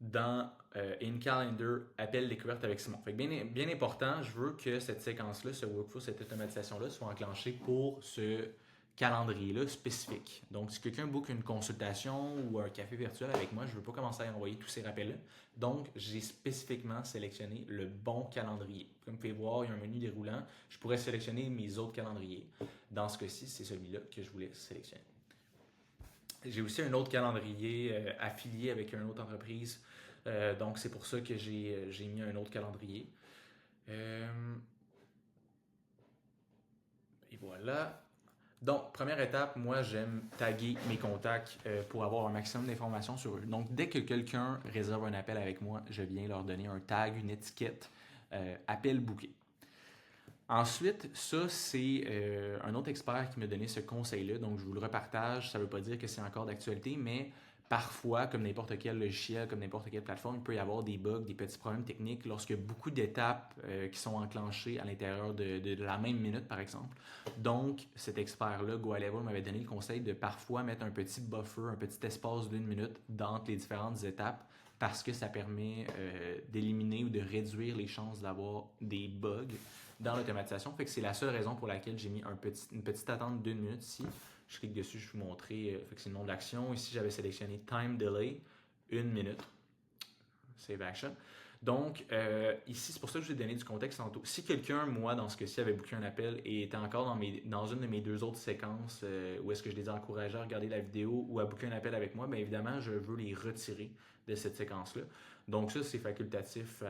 dans In Calendar, appel découverte avec Simon. Fait que bien important, je veux que cette séquence-là, ce workflow, cette automatisation-là soit enclenchée pour ce calendrier-là spécifique. Donc, si quelqu'un book une consultation ou un café virtuel avec moi, je ne veux pas commencer à envoyer tous ces rappels-là. Donc, j'ai spécifiquement sélectionné le bon calendrier. Comme vous pouvez voir, il y a un menu déroulant. Je pourrais sélectionner mes autres calendriers. Dans ce cas-ci, c'est celui-là que je voulais sélectionner. J'ai aussi un autre calendrier affilié avec une autre entreprise. Donc, c'est pour ça que j'ai mis un autre calendrier. Et voilà. Donc, première étape, moi, j'aime taguer mes contacts pour avoir un maximum d'informations sur eux. Donc, dès que quelqu'un réserve un appel avec moi, je viens leur donner un tag, une étiquette, appel booké. Ensuite, ça, c'est un autre expert qui m'a donné ce conseil-là, donc je vous le repartage. Ça ne veut pas dire que c'est encore d'actualité, mais parfois, comme n'importe quel logiciel, comme n'importe quelle plateforme, il peut y avoir des bugs, des petits problèmes techniques lorsque il y a beaucoup d'étapes qui sont enclenchées à l'intérieur de la même minute, par exemple. Donc, cet expert-là, GoHighLevel, m'avait donné le conseil de parfois mettre un petit buffer, un petit espace d'1 minute entre les différentes étapes parce que ça permet d'éliminer ou de réduire les chances d'avoir des bugs dans l'automatisation. Fait que c'est la seule raison pour laquelle j'ai mis une petite attente d'1 minute ici. Je clique dessus, je vais vous montrer. Fait que c'est le nom de l'action. Ici, j'avais sélectionné Time Delay, 1 minute. Save Action. Donc, ici, c'est pour ça que je vous ai donné du contexte tantôt. Si quelqu'un, moi, dans ce cas-ci, avait booké un appel et était encore dans une de mes deux autres séquences où est-ce que je les ai encouragés à regarder la vidéo ou à booker un appel avec moi, bien évidemment, je veux les retirer de cette séquence-là. Donc ça, c'est facultatif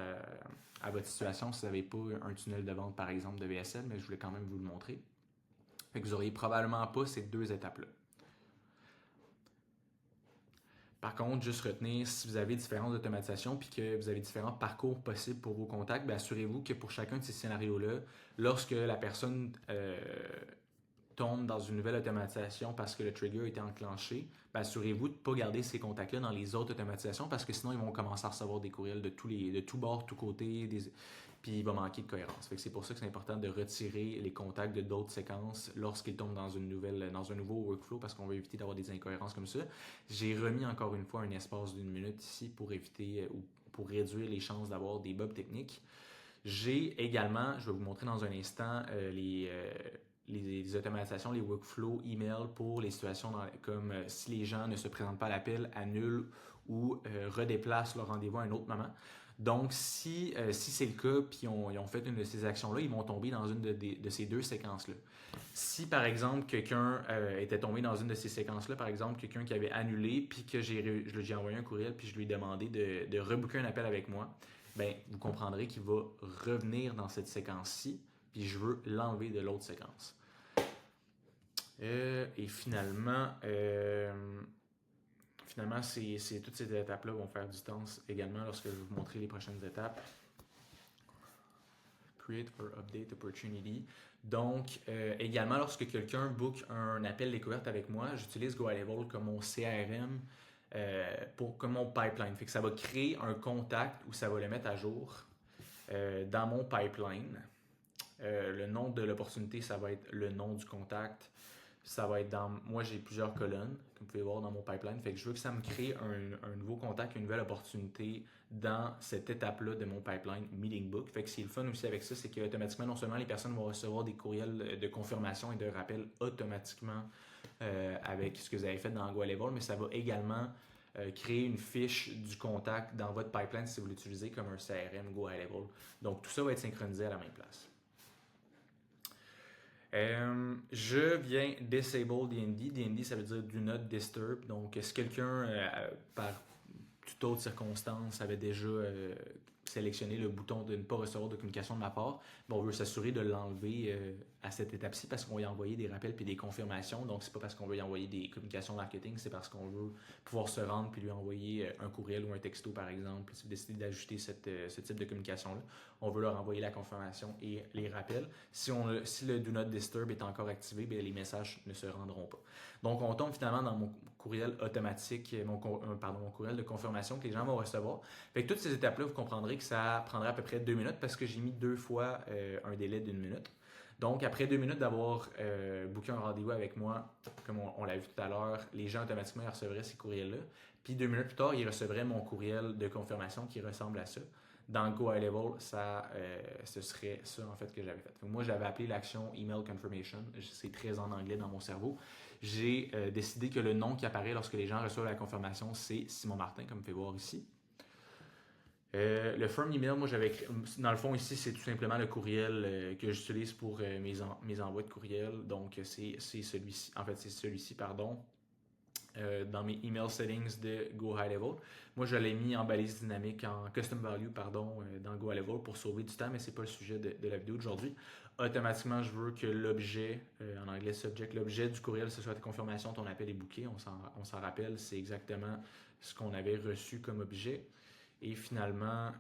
à votre situation si vous n'avez pas un tunnel de vente, par exemple, de VSL, mais je voulais quand même vous le montrer. Fait que vous n'auriez probablement pas ces deux étapes-là. Par contre, juste retenir, si vous avez différentes automatisations puis que vous avez différents parcours possibles pour vos contacts, bien, assurez-vous que pour chacun de ces scénarios-là, lorsque la personne tombe dans une nouvelle automatisation parce que le trigger a été enclenché, bien, assurez-vous de ne pas garder ces contacts-là dans les autres automatisations parce que sinon, ils vont commencer à recevoir des courriels de tous bords, tous côtés, puis il va manquer de cohérence. Fait que c'est pour ça que c'est important de retirer les contacts de d'autres séquences lorsqu'ils tombent dans un nouveau workflow parce qu'on veut éviter d'avoir des incohérences comme ça. J'ai remis encore une fois un espace d'1 minute ici pour éviter ou pour réduire les chances d'avoir des bugs techniques. J'ai également, je vais vous montrer dans un instant, les automatisations, les workflows email pour les situations comme si les gens ne se présentent pas à l'appel, annulent ou redéplacent leur rendez-vous à un autre moment. Donc, si c'est le cas, puis ils ont fait une de ces actions-là, ils vont tomber dans une de ces deux séquences-là. Si, par exemple, quelqu'un était tombé dans une de ces séquences-là, par exemple, quelqu'un qui avait annulé, puis que j'ai envoyé un courriel, puis je lui ai demandé de rebooker un appel avec moi, ben, vous comprendrez qu'il va revenir dans cette séquence-ci, puis je veux l'enlever de l'autre séquence. Et finalement, toutes ces étapes-là vont faire du sens également lorsque je vais vous montrer les prochaines étapes. Create or update opportunity. Donc, également, lorsque quelqu'un book un appel découverte avec moi, j'utilise GoHighLevel comme mon CRM, comme mon pipeline. Fait que ça va créer un contact où ça va le mettre à jour dans mon pipeline. Le nom de l'opportunité, ça va être le nom du contact. Ça va être dans... Moi, j'ai plusieurs colonnes, comme vous pouvez voir dans mon pipeline. Fait que je veux que ça me crée un nouveau contact, une nouvelle opportunité dans cette étape-là de mon pipeline Meeting Book. Fait que ce qui est le fun aussi avec ça, c'est qu'automatiquement, non seulement les personnes vont recevoir des courriels de confirmation et de rappel automatiquement avec ce que vous avez fait dans GoHighLevel, mais ça va également créer une fiche du contact dans votre pipeline si vous l'utilisez comme un CRM GoHighLevel. Donc, tout ça va être synchronisé à la même place. Je viens disable DND. DND, ça veut dire Do Not Disturb. Donc, si quelqu'un, par toute autre circonstance, avait déjà sélectionné le bouton de ne pas recevoir de communication de ma part, ben, on veut s'assurer de l'enlever à cette étape-ci parce qu'on va y envoyer des rappels puis des confirmations. Donc, c'est pas parce qu'on veut y envoyer des communications marketing, c'est parce qu'on veut pouvoir se rendre puis lui envoyer un courriel ou un texto, par exemple. Si vous décidez d'ajouter ce type de communication-là, on veut leur envoyer la confirmation et les rappels. Si le Do Not Disturb est encore activé, bien, les messages ne se rendront pas. Donc, on tombe finalement dans mon courriel automatique, mon courriel de confirmation que les gens vont recevoir. Fait que toutes ces étapes-là, vous comprendrez que ça prendrait à peu près 2 minutes parce que j'ai mis 2 fois un délai d'1 minute. Donc, après 2 minutes d'avoir booké un rendez-vous avec moi, comme on l'a vu tout à l'heure, les gens automatiquement recevraient ces courriels-là. Puis 2 minutes plus tard, ils recevraient mon courriel de confirmation qui ressemble à ça. Dans GoHighLevel, ce serait ça en fait que j'avais fait. Donc, moi, j'avais appelé l'action Email Confirmation. C'est très en anglais dans mon cerveau. J'ai décidé que le nom qui apparaît lorsque les gens reçoivent la confirmation, c'est Simon Martin, comme vous pouvez voir ici. Le Firm Email, moi j'avais écrit, dans le fond ici, c'est tout simplement le courriel que j'utilise pour mes envois de courriel. Donc c'est celui-ci, en fait c'est celui-ci, pardon. Dans mes email settings de GoHighLevel. Moi, je l'ai mis en balise dynamique, en custom value, dans GoHighLevel pour sauver du temps, mais c'est pas le sujet de la vidéo d'aujourd'hui. Automatiquement, je veux que l'objet, en anglais subject, l'objet du courriel, ce soit ta confirmation, ton appel est booké. On s'en rappelle, c'est exactement ce qu'on avait reçu comme objet. Et finalement,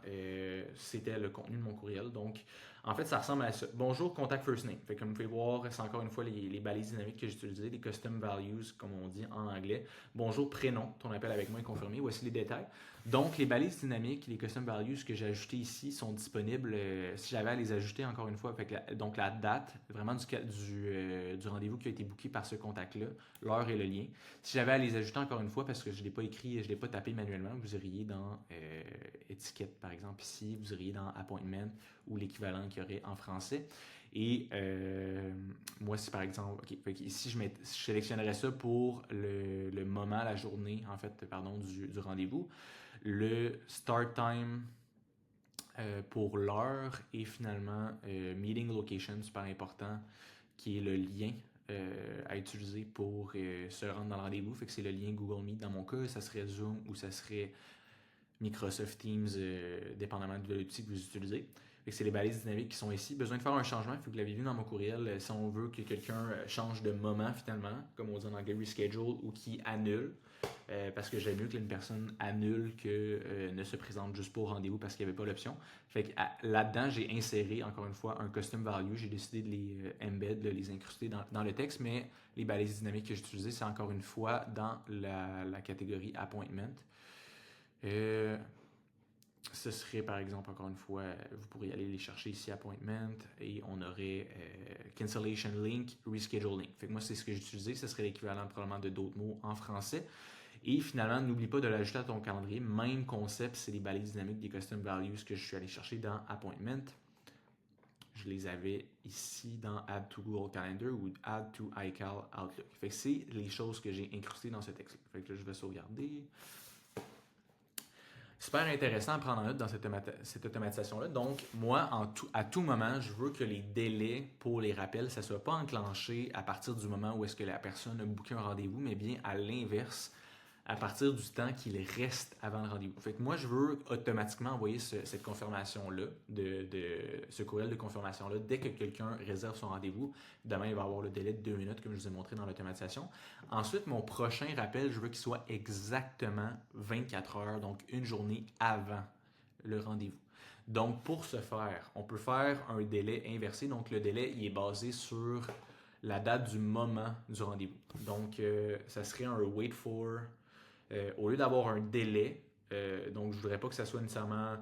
c'était le contenu de mon courriel. Donc, en fait, ça ressemble à ça. Bonjour, contact first name. Fait que comme vous pouvez voir, c'est encore une fois les balises dynamiques que j'ai utilisées, les custom values, comme on dit en anglais. Bonjour, prénom, ton appel avec moi est confirmé. Voici les détails. Donc, les balises dynamiques, les custom values que j'ai ajoutées ici sont disponibles si j'avais à les ajouter encore une fois. Donc, la date, vraiment du rendez-vous qui a été booké par ce contact-là, l'heure et le lien. Si j'avais à les ajouter encore une fois, parce que je ne l'ai pas écrit, je ne l'ai pas tapé manuellement, vous iriez dans étiquette, par exemple, ici, vous iriez dans appointment ou l'équivalent qu'il y aurait en français. Et moi, si par exemple, ici, je sélectionnerais ça pour le moment, la journée, en fait, pardon, du rendez-vous. Le start time pour l'heure et finalement meeting location, super important, qui est le lien à utiliser pour se rendre dans le rendez-vous. Fait que c'est le lien Google Meet. Dans mon cas, ça serait Zoom ou ça serait Microsoft Teams, dépendamment de l'outil que vous utilisez. C'est les balises dynamiques qui sont ici. Besoin de faire un changement, il faut que vous l'avez vu dans mon courriel. Si on veut que quelqu'un change de moment finalement, comme on dit en anglais reschedule, ou qui annule, parce que j'aime mieux que une personne annule que ne se présente juste pas au rendez-vous parce qu'il n'y avait pas l'option. Fait que là-dedans, j'ai inséré encore une fois un custom value. J'ai décidé de les embed, de les incruster dans le texte, mais les balises dynamiques que j'ai utilisées, c'est encore une fois dans la catégorie appointment. Ce serait par exemple, encore une fois, vous pourriez aller les chercher ici, appointment, et on aurait cancellation link, reschedule link. Fait que moi, c'est ce que j'ai utilisé. Ce serait l'équivalent probablement de d'autres mots en français. Et finalement, n'oublie pas de l'ajouter à ton calendrier. Même concept, c'est les balises dynamiques des custom values que je suis allé chercher dans appointment. Je les avais ici dans Add to Google Calendar ou Add to iCal Outlook. Fait que c'est les choses que j'ai incrustées dans ce texte-là. Fait que là, je vais sauvegarder. Super intéressant à prendre en note dans cette automatisation-là. Donc, moi, à tout moment, je veux que les délais pour les rappels, ça ne soit pas enclenché à partir du moment où est-ce que la personne a booké un rendez-vous, mais bien à l'inverse, à partir du temps qu'il reste avant le rendez-vous. Fait que moi, je veux automatiquement envoyer cette confirmation-là, ce courriel de confirmation-là, dès que quelqu'un réserve son rendez-vous. Demain, il va avoir le délai de 2 minutes, comme je vous ai montré dans l'automatisation. Ensuite, mon prochain rappel, je veux qu'il soit exactement 24 heures, donc une journée avant le rendez-vous. Donc, pour ce faire, on peut faire un délai inversé. Donc, le délai, il est basé sur la date du moment du rendez-vous. Donc, ça serait un wait for. Au lieu d'avoir un délai, donc je ne voudrais pas que ça soit nécessairement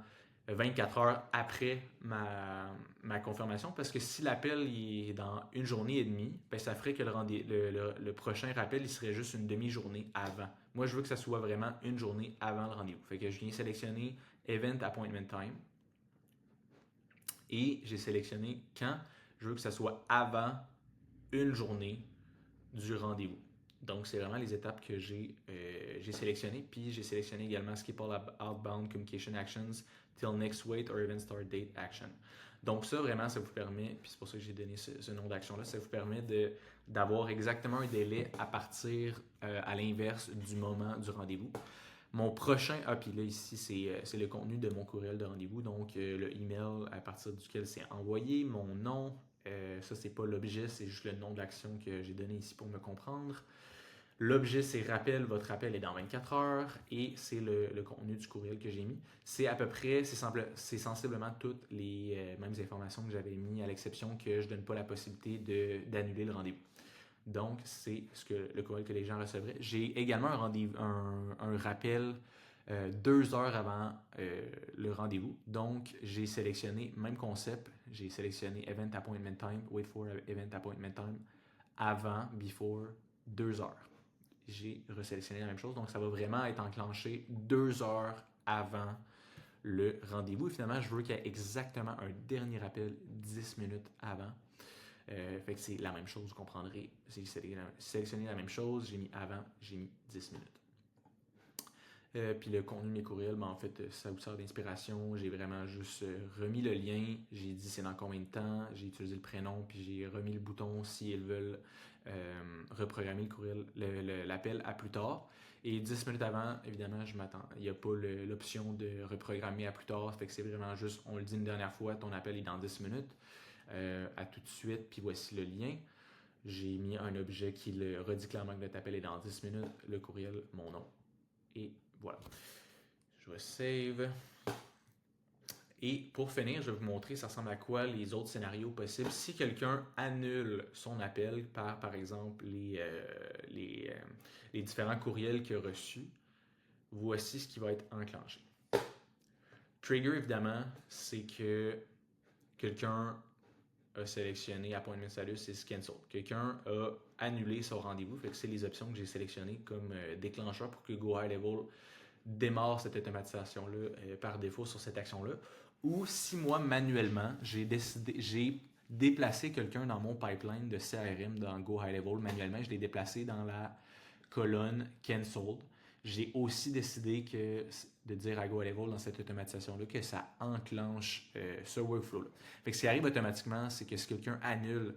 24 heures après ma confirmation, parce que si l'appel est dans une journée et demie, ben, ça ferait que le prochain rappel, il serait juste une demi-journée avant. Moi, je veux que ça soit vraiment une journée avant le rendez-vous. Fait que je viens sélectionner Event Appointment Time et j'ai sélectionné quand je veux que ça soit avant une journée du rendez-vous. Donc, c'est vraiment les étapes que j'ai sélectionnées. Puis, j'ai sélectionné également Skip all outbound communication actions till next wait or event start date action. Donc, ça, vraiment, ça vous permet, puis c'est pour ça que j'ai donné ce nom d'action-là, ça vous permet d'avoir exactement un délai à partir, à l'inverse, du moment du rendez-vous. Mon prochain, puis là, ici, c'est le contenu de mon courriel de rendez-vous, donc le email à partir duquel c'est envoyé, mon nom, ça, c'est pas l'objet, c'est juste le nom de l'action que j'ai donné ici pour me comprendre. L'objet, c'est rappel, votre rappel est dans 24 heures et c'est le contenu du courriel que j'ai mis. C'est à peu près, c'est sensiblement toutes les mêmes informations que j'avais mis, à l'exception que je ne donne pas la possibilité d'annuler le rendez-vous. Donc, c'est le courriel que les gens recevraient. J'ai également un rappel 2 heures avant le rendez-vous. Donc, j'ai sélectionné, même concept, j'ai sélectionné Event Appointment Time, Wait for Event Appointment Time, avant, before, 2 heures. J'ai resélectionné la même chose. Donc, ça va vraiment être enclenché 2 heures avant le rendez-vous. Et finalement, je veux qu'il y ait exactement un dernier appel 10 minutes avant. Fait que c'est la même chose, vous comprendrez. J'ai sélectionné la même chose, j'ai mis avant, j'ai mis 10 minutes. Puis le contenu de mes courriels, en fait, ça vous sert d'inspiration. J'ai vraiment juste remis le lien, j'ai dit c'est dans combien de temps, j'ai utilisé le prénom, puis j'ai remis le bouton si ils veulent reprogrammer le courriel, l'appel à plus tard. Et 10 minutes avant, évidemment, je m'attends. Il n'y a pas l'option de reprogrammer à plus tard. Fait que c'est vraiment juste, on le dit une dernière fois, ton appel est dans 10 minutes. À tout de suite, puis voici le lien. J'ai mis un objet qui le redit clairement que notre appel est dans 10 minutes, le courriel, mon nom. Et voilà. Je vais save. Et pour finir, je vais vous montrer ça ressemble à quoi les autres scénarios possibles. Si quelqu'un annule son appel par exemple, les différents courriels qu'il a reçus, voici ce qui va être enclenché. Trigger, évidemment, c'est que quelqu'un a sélectionné Appointment Status, c'est Cancel. Quelqu'un a annulé son rendez-vous. Fait que c'est les options que j'ai sélectionnées comme déclencheur pour que Go High Level démarre cette automatisation-là par défaut sur cette action-là. Ou si moi, manuellement, j'ai déplacé quelqu'un dans mon pipeline de CRM dans Go High Level manuellement, je l'ai déplacé dans la colonne Cancelled. J'ai aussi décidé de dire à Go High Level dans cette automatisation-là que ça enclenche ce workflow-là. Fait que ce qui arrive automatiquement, c'est que si quelqu'un annule,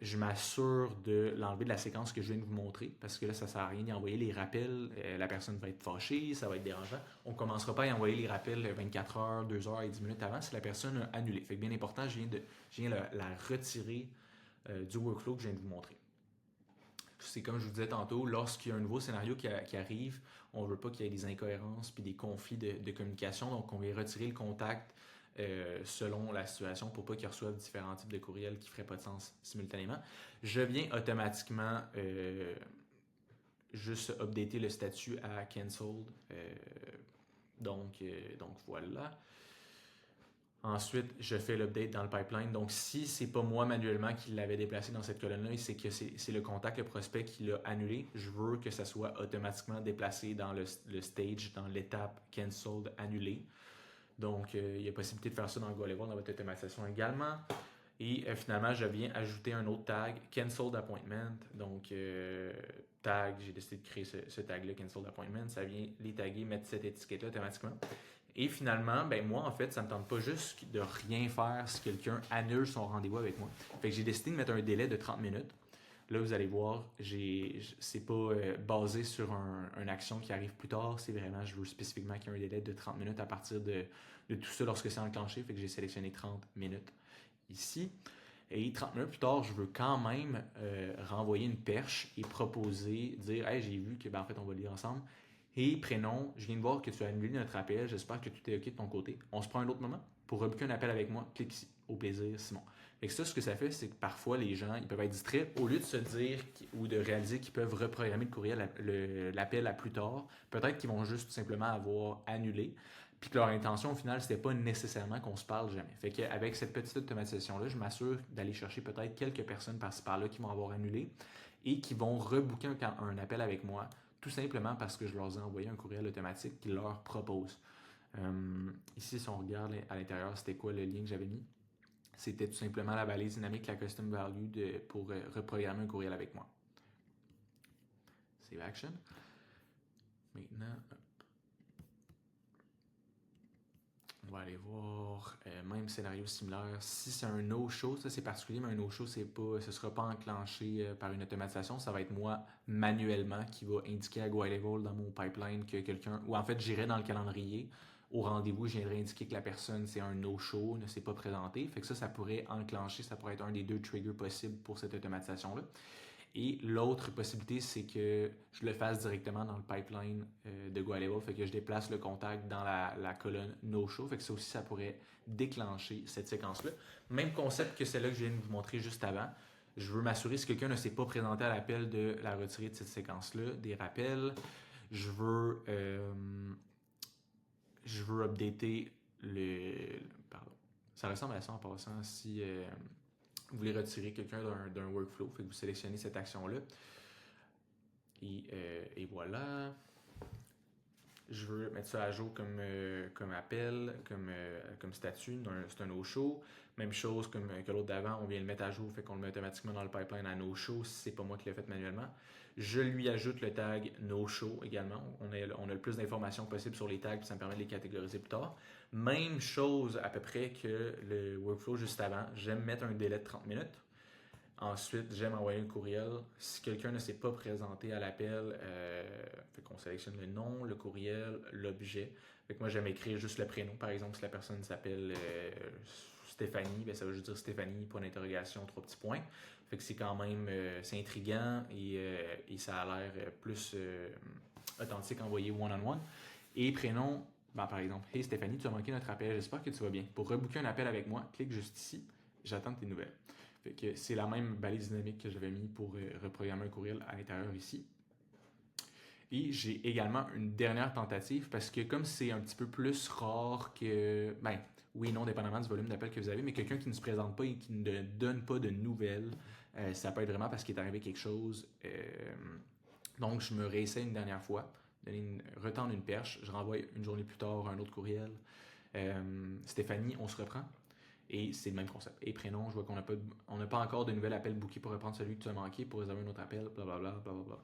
je m'assure de l'enlever de la séquence que je viens de vous montrer parce que là, ça ne sert à rien d'y envoyer les rappels. La personne va être fâchée, ça va être dérangeant. On ne commencera pas à y envoyer les rappels 24 heures, 2 heures et 10 minutes avant si la personne a annulé. Fait que bien important, je viens la retirer du workflow que je viens de vous montrer. C'est comme je vous disais tantôt, lorsqu'il y a un nouveau scénario qui arrive, on ne veut pas qu'il y ait des incohérences puis des conflits de communication. Donc, on va retirer le contact selon la situation pour pas qu'ils reçoivent différents types de courriels qui ne feraient pas de sens simultanément. Je viens automatiquement juste updater le statut à cancelled. Donc voilà. Ensuite, je fais l'update dans le pipeline. Donc, si c'est pas moi manuellement qui l'avais déplacé dans cette colonne-là, c'est que c'est le contact, le prospect qui l'a annulé, je veux que ça soit automatiquement déplacé dans le stage, dans l'étape cancelled, annulé. Donc, il y a possibilité de faire ça dans Go Level, dans votre automatisation également. Et finalement, je viens ajouter un autre tag, Cancelled Appointment. Donc, tag, j'ai décidé de créer ce tag-là, Cancel Appointment. Ça vient les taguer, mettre cette étiquette-là automatiquement. Et finalement, ben moi, en fait, ça me tente pas juste de rien faire si quelqu'un annule son rendez-vous avec moi. Fait que j'ai décidé de mettre un délai de 30 minutes. Là, vous allez voir, c'est pas basé sur une action qui arrive plus tard. C'est vraiment, je veux spécifiquement qu'il y ait un délai de 30 minutes à partir de tout ça lorsque c'est enclenché. Fait que j'ai sélectionné 30 minutes ici. Et 30 minutes plus tard, je veux quand même renvoyer une perche et proposer, dire, hey, j'ai vu que, ben, en fait, on va le lire ensemble. Et prénom, je viens de voir que tu as annulé notre appel. J'espère que tout est OK de ton côté. On se prend un autre moment pour rebooker un appel avec moi. Clique ici. Au plaisir, Simon. Et ça, ce que ça fait, c'est que parfois, les gens, ils peuvent être distraits. Au lieu de se dire ou de réaliser qu'ils peuvent reprogrammer le courriel, l'appel à plus tard, peut-être qu'ils vont juste tout simplement avoir annulé. Puis que leur intention, au final, c'était pas nécessairement qu'on se parle jamais. Fait qu'avec cette petite automatisation-là, je m'assure d'aller chercher peut-être quelques personnes par-ci par-là qui vont avoir annulé et qui vont rebooker un appel avec moi, tout simplement parce que je leur ai envoyé un courriel automatique qui leur propose. Ici, si on regarde à l'intérieur, c'était quoi le lien que j'avais mis? C'était tout simplement la balise dynamique, la custom value pour reprogrammer un courriel avec moi. Save action. Maintenant, on va aller voir même scénario similaire. Si c'est un no-show, ça c'est particulier, mais un no-show, ce ne sera pas enclenché par une automatisation. Ça va être moi manuellement qui va indiquer à GoHighLevel dans mon pipeline que quelqu'un, ou en fait, j'irai dans le calendrier. Au rendez-vous, je viendrai indiquer que la personne, c'est un no-show, ne s'est pas présenté. Fait que ça pourrait enclencher, ça pourrait être un des deux triggers possibles pour cette automatisation-là. Et l'autre possibilité, c'est que je le fasse directement dans le pipeline de GoHighLevel, fait que je déplace le contact dans la colonne No-Show, fait que ça aussi, ça pourrait déclencher cette séquence-là. Même concept que celle-là que je viens de vous montrer juste avant. Je veux m'assurer si quelqu'un ne s'est pas présenté à l'appel de la retirer de cette séquence-là, des rappels. Je veux updater pardon. Ça ressemble à ça en passant si vous voulez retirer quelqu'un d'un workflow, fait que vous sélectionnez cette action-là. Et voilà. Je veux mettre ça à jour comme appel, comme statut. C'est un no-show. Même chose que l'autre d'avant, on vient le mettre à jour, fait qu'on le met automatiquement dans le pipeline à no-show si c'est pas moi qui l'ai fait manuellement. Je lui ajoute le tag no-show également. On a le plus d'informations possible sur les tags, puis ça me permet de les catégoriser plus tard. Même chose à peu près que le workflow juste avant. J'aime mettre un délai de 30 minutes. Ensuite, j'aime envoyer un courriel. Si quelqu'un ne s'est pas présenté à l'appel, fait qu'on sélectionne le nom, le courriel, l'objet. Fait que moi, j'aime écrire juste le prénom. Par exemple, si la personne s'appelle Stéphanie, ben ça veut juste dire Stéphanie, point d'interrogation, 3 petits points. Fait que c'est quand même c'est intriguant et ça a l'air plus authentique envoyé one-on-one. Et prénom, ben, par exemple, Hey Stéphanie, tu as manqué notre appel, j'espère que tu vas bien. Pour rebooker un appel avec moi, clique juste ici, j'attends tes nouvelles. Fait que c'est la même balise dynamique que j'avais mis pour reprogrammer un courriel à l'intérieur ici. Et j'ai également une dernière tentative parce que comme c'est un petit peu plus rare que, ben oui et non, dépendamment du volume d'appel que vous avez, mais quelqu'un qui ne se présente pas et qui ne donne pas de nouvelles, ça peut être vraiment parce qu'il est arrivé quelque chose. Donc je me réessaie une dernière fois, retendre une perche, je renvoie une journée plus tard un autre courriel. Stéphanie, on se reprend. Et c'est le même concept. Et prénom, je vois qu'on n'a pas encore de nouvel appel booké pour reprendre celui que tu as manqué, pour réserver un autre appel, blablabla, blablabla.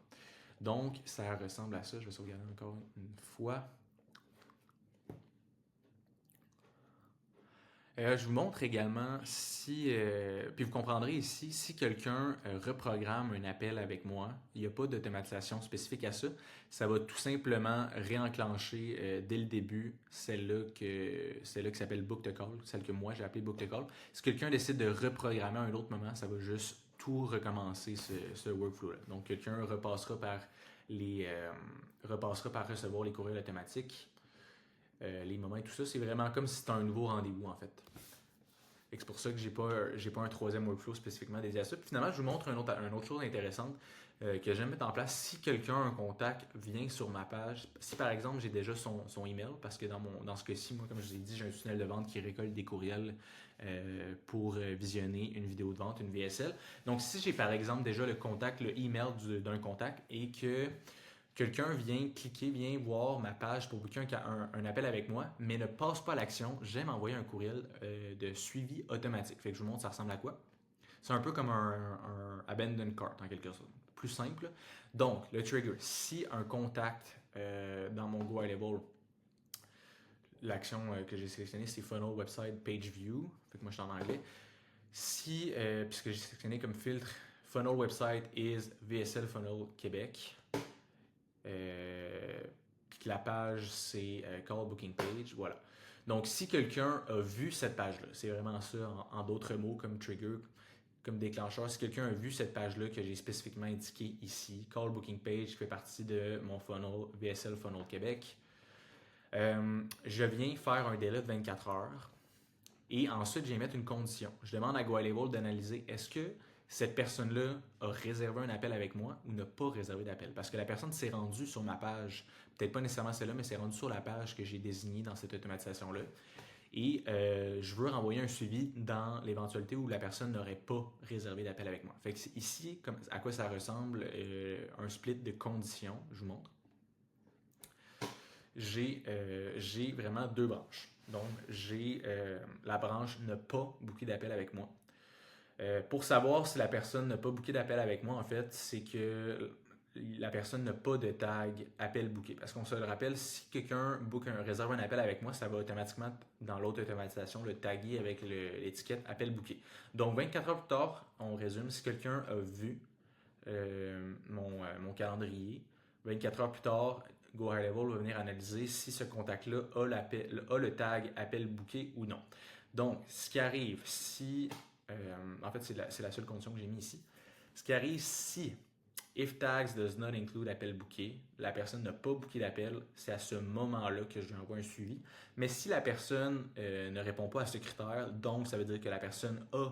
Donc, ça ressemble à ça. Je vais sauvegarder encore une fois. Je vous montre également si, puis vous comprendrez ici, si quelqu'un reprogramme un appel avec moi, il n'y a pas d'automatisation spécifique à ça. Ça va tout simplement réenclencher dès le début celle-là qui s'appelle Book to Call, celle que moi j'ai appelée Book to Call. Si quelqu'un décide de reprogrammer à un autre moment, ça va juste tout recommencer ce workflow-là. Donc quelqu'un repassera par recevoir les courriels automatiques. Les moments et tout ça, c'est vraiment comme si c'était un nouveau rendez-vous en fait. Et c'est pour ça que j'ai pas un troisième workflow spécifiquement dédié à ça. Puis finalement, je vous montre une autre chose intéressante que j'aime mettre en place. Si quelqu'un, un contact, vient sur ma page, si par exemple j'ai déjà son email, parce que dans ce cas-ci, moi, comme je vous ai dit, j'ai un tunnel de vente qui récolte des courriels pour visionner une vidéo de vente, une VSL. Donc si j'ai par exemple déjà le contact, le email d'un contact et que quelqu'un vient voir ma page pour booker un appel avec moi, mais ne passe pas à l'action, j'aime envoyer un courriel de suivi automatique. Fait que je vous montre ça ressemble à quoi. C'est un peu comme un abandon cart en quelque sorte. plus simple. Donc, le trigger, si un contact dans mon Go High Level, l'action que j'ai sélectionnée, c'est Funnel Website Page View. Fait que moi, je suis en anglais. Si, puisque j'ai sélectionné comme filtre Funnel Website is VSL Funnel Québec, puis que la page c'est Call Booking Page, voilà. Donc, si quelqu'un a vu cette page-là, c'est vraiment ça en d'autres mots comme trigger, comme déclencheur, si quelqu'un a vu cette page-là que j'ai spécifiquement indiquée ici, Call Booking Page qui fait partie de mon funnel VSL Funnel Québec, je viens faire un délai de 24 heures et ensuite je viens mettre une condition. Je demande à Go High Level d'analyser est-ce que cette personne-là a réservé un appel avec moi ou n'a pas réservé d'appel. Parce que la personne s'est rendue sur ma page, peut-être pas nécessairement celle-là, mais s'est rendue sur la page que j'ai désignée dans cette automatisation-là. Et je veux renvoyer un suivi dans l'éventualité où la personne n'aurait pas réservé d'appel avec moi. Fait que ici, à quoi ça ressemble, un split de conditions, je vous montre. J'ai vraiment deux branches. Donc, j'ai la branche ne pas booker d'appel avec moi. Pour savoir si la personne n'a pas booké d'appel avec moi, en fait, c'est que la personne n'a pas de tag appel booké. Parce qu'on se le rappelle, si quelqu'un réserve un appel avec moi, ça va automatiquement, dans l'autre automatisation, le taguer avec l'étiquette appel booké. Donc, 24 heures plus tard, on résume, si quelqu'un a vu mon calendrier, 24 heures plus tard, Go High Level va venir analyser si ce contact-là a le tag appel booké ou non. Donc, ce qui arrive, si en fait, c'est la seule condition que j'ai mis ici. Ce qui arrive si if tags does not include appel booké, la personne n'a pas booké d'appel, c'est à ce moment-là que je lui envoie un suivi. Mais si la personne ne répond pas à ce critère, donc ça veut dire que la personne a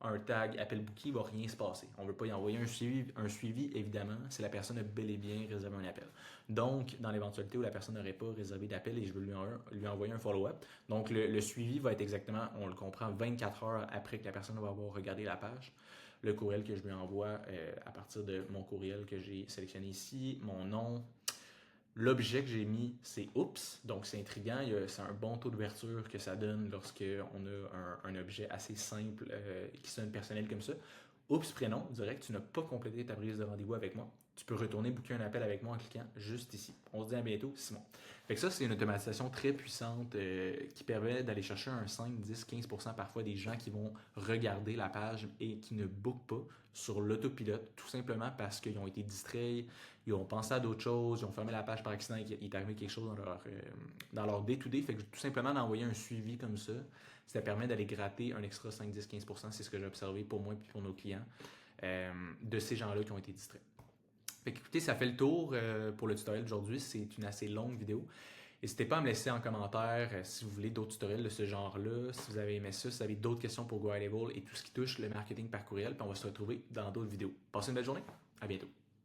un tag appel booké, il ne va rien se passer. On ne veut pas y envoyer un suivi, évidemment, si la personne a bel et bien réservé un appel. Donc, dans l'éventualité où la personne n'aurait pas réservé d'appel et je veux lui envoyer un follow-up, donc le suivi va être exactement, on le comprend, 24 heures après que la personne va avoir regardé la page. Le courriel que je lui envoie à partir de mon courriel que j'ai sélectionné ici, mon nom. L'objet que j'ai mis, c'est Oups, donc c'est intriguant. C'est un bon taux d'ouverture que ça donne lorsqu'on a un objet assez simple qui sonne personnel comme ça. Oups, prénom, direct, tu n'as pas complété ta prise de rendez-vous avec moi. Tu peux retourner booker un appel avec moi en cliquant juste ici. On se dit à bientôt, Simon. Fait que ça, c'est une automatisation très puissante qui permet d'aller chercher un 5, 10, 15% parfois des gens qui vont regarder la page et qui ne bookent pas sur l'autopilote, tout simplement parce qu'ils ont été distraits, ils ont pensé à d'autres choses, ils ont fermé la page par accident et il est arrivé quelque chose dans leur day-to-day. Fait que tout simplement d'envoyer un suivi comme ça permet d'aller gratter un extra 5, 10, 15%, c'est ce que j'ai observé pour moi et pour nos clients, de ces gens-là qui ont été distraits. Fait que, écoutez, ça fait le tour pour le tutoriel d'aujourd'hui. C'est une assez longue vidéo. N'hésitez pas à me laisser en commentaire si vous voulez d'autres tutoriels de ce genre-là, si vous avez aimé ça, si vous avez d'autres questions pour Go High Level et tout ce qui touche le marketing par courriel, puis on va se retrouver dans d'autres vidéos. Passez une belle journée, à bientôt.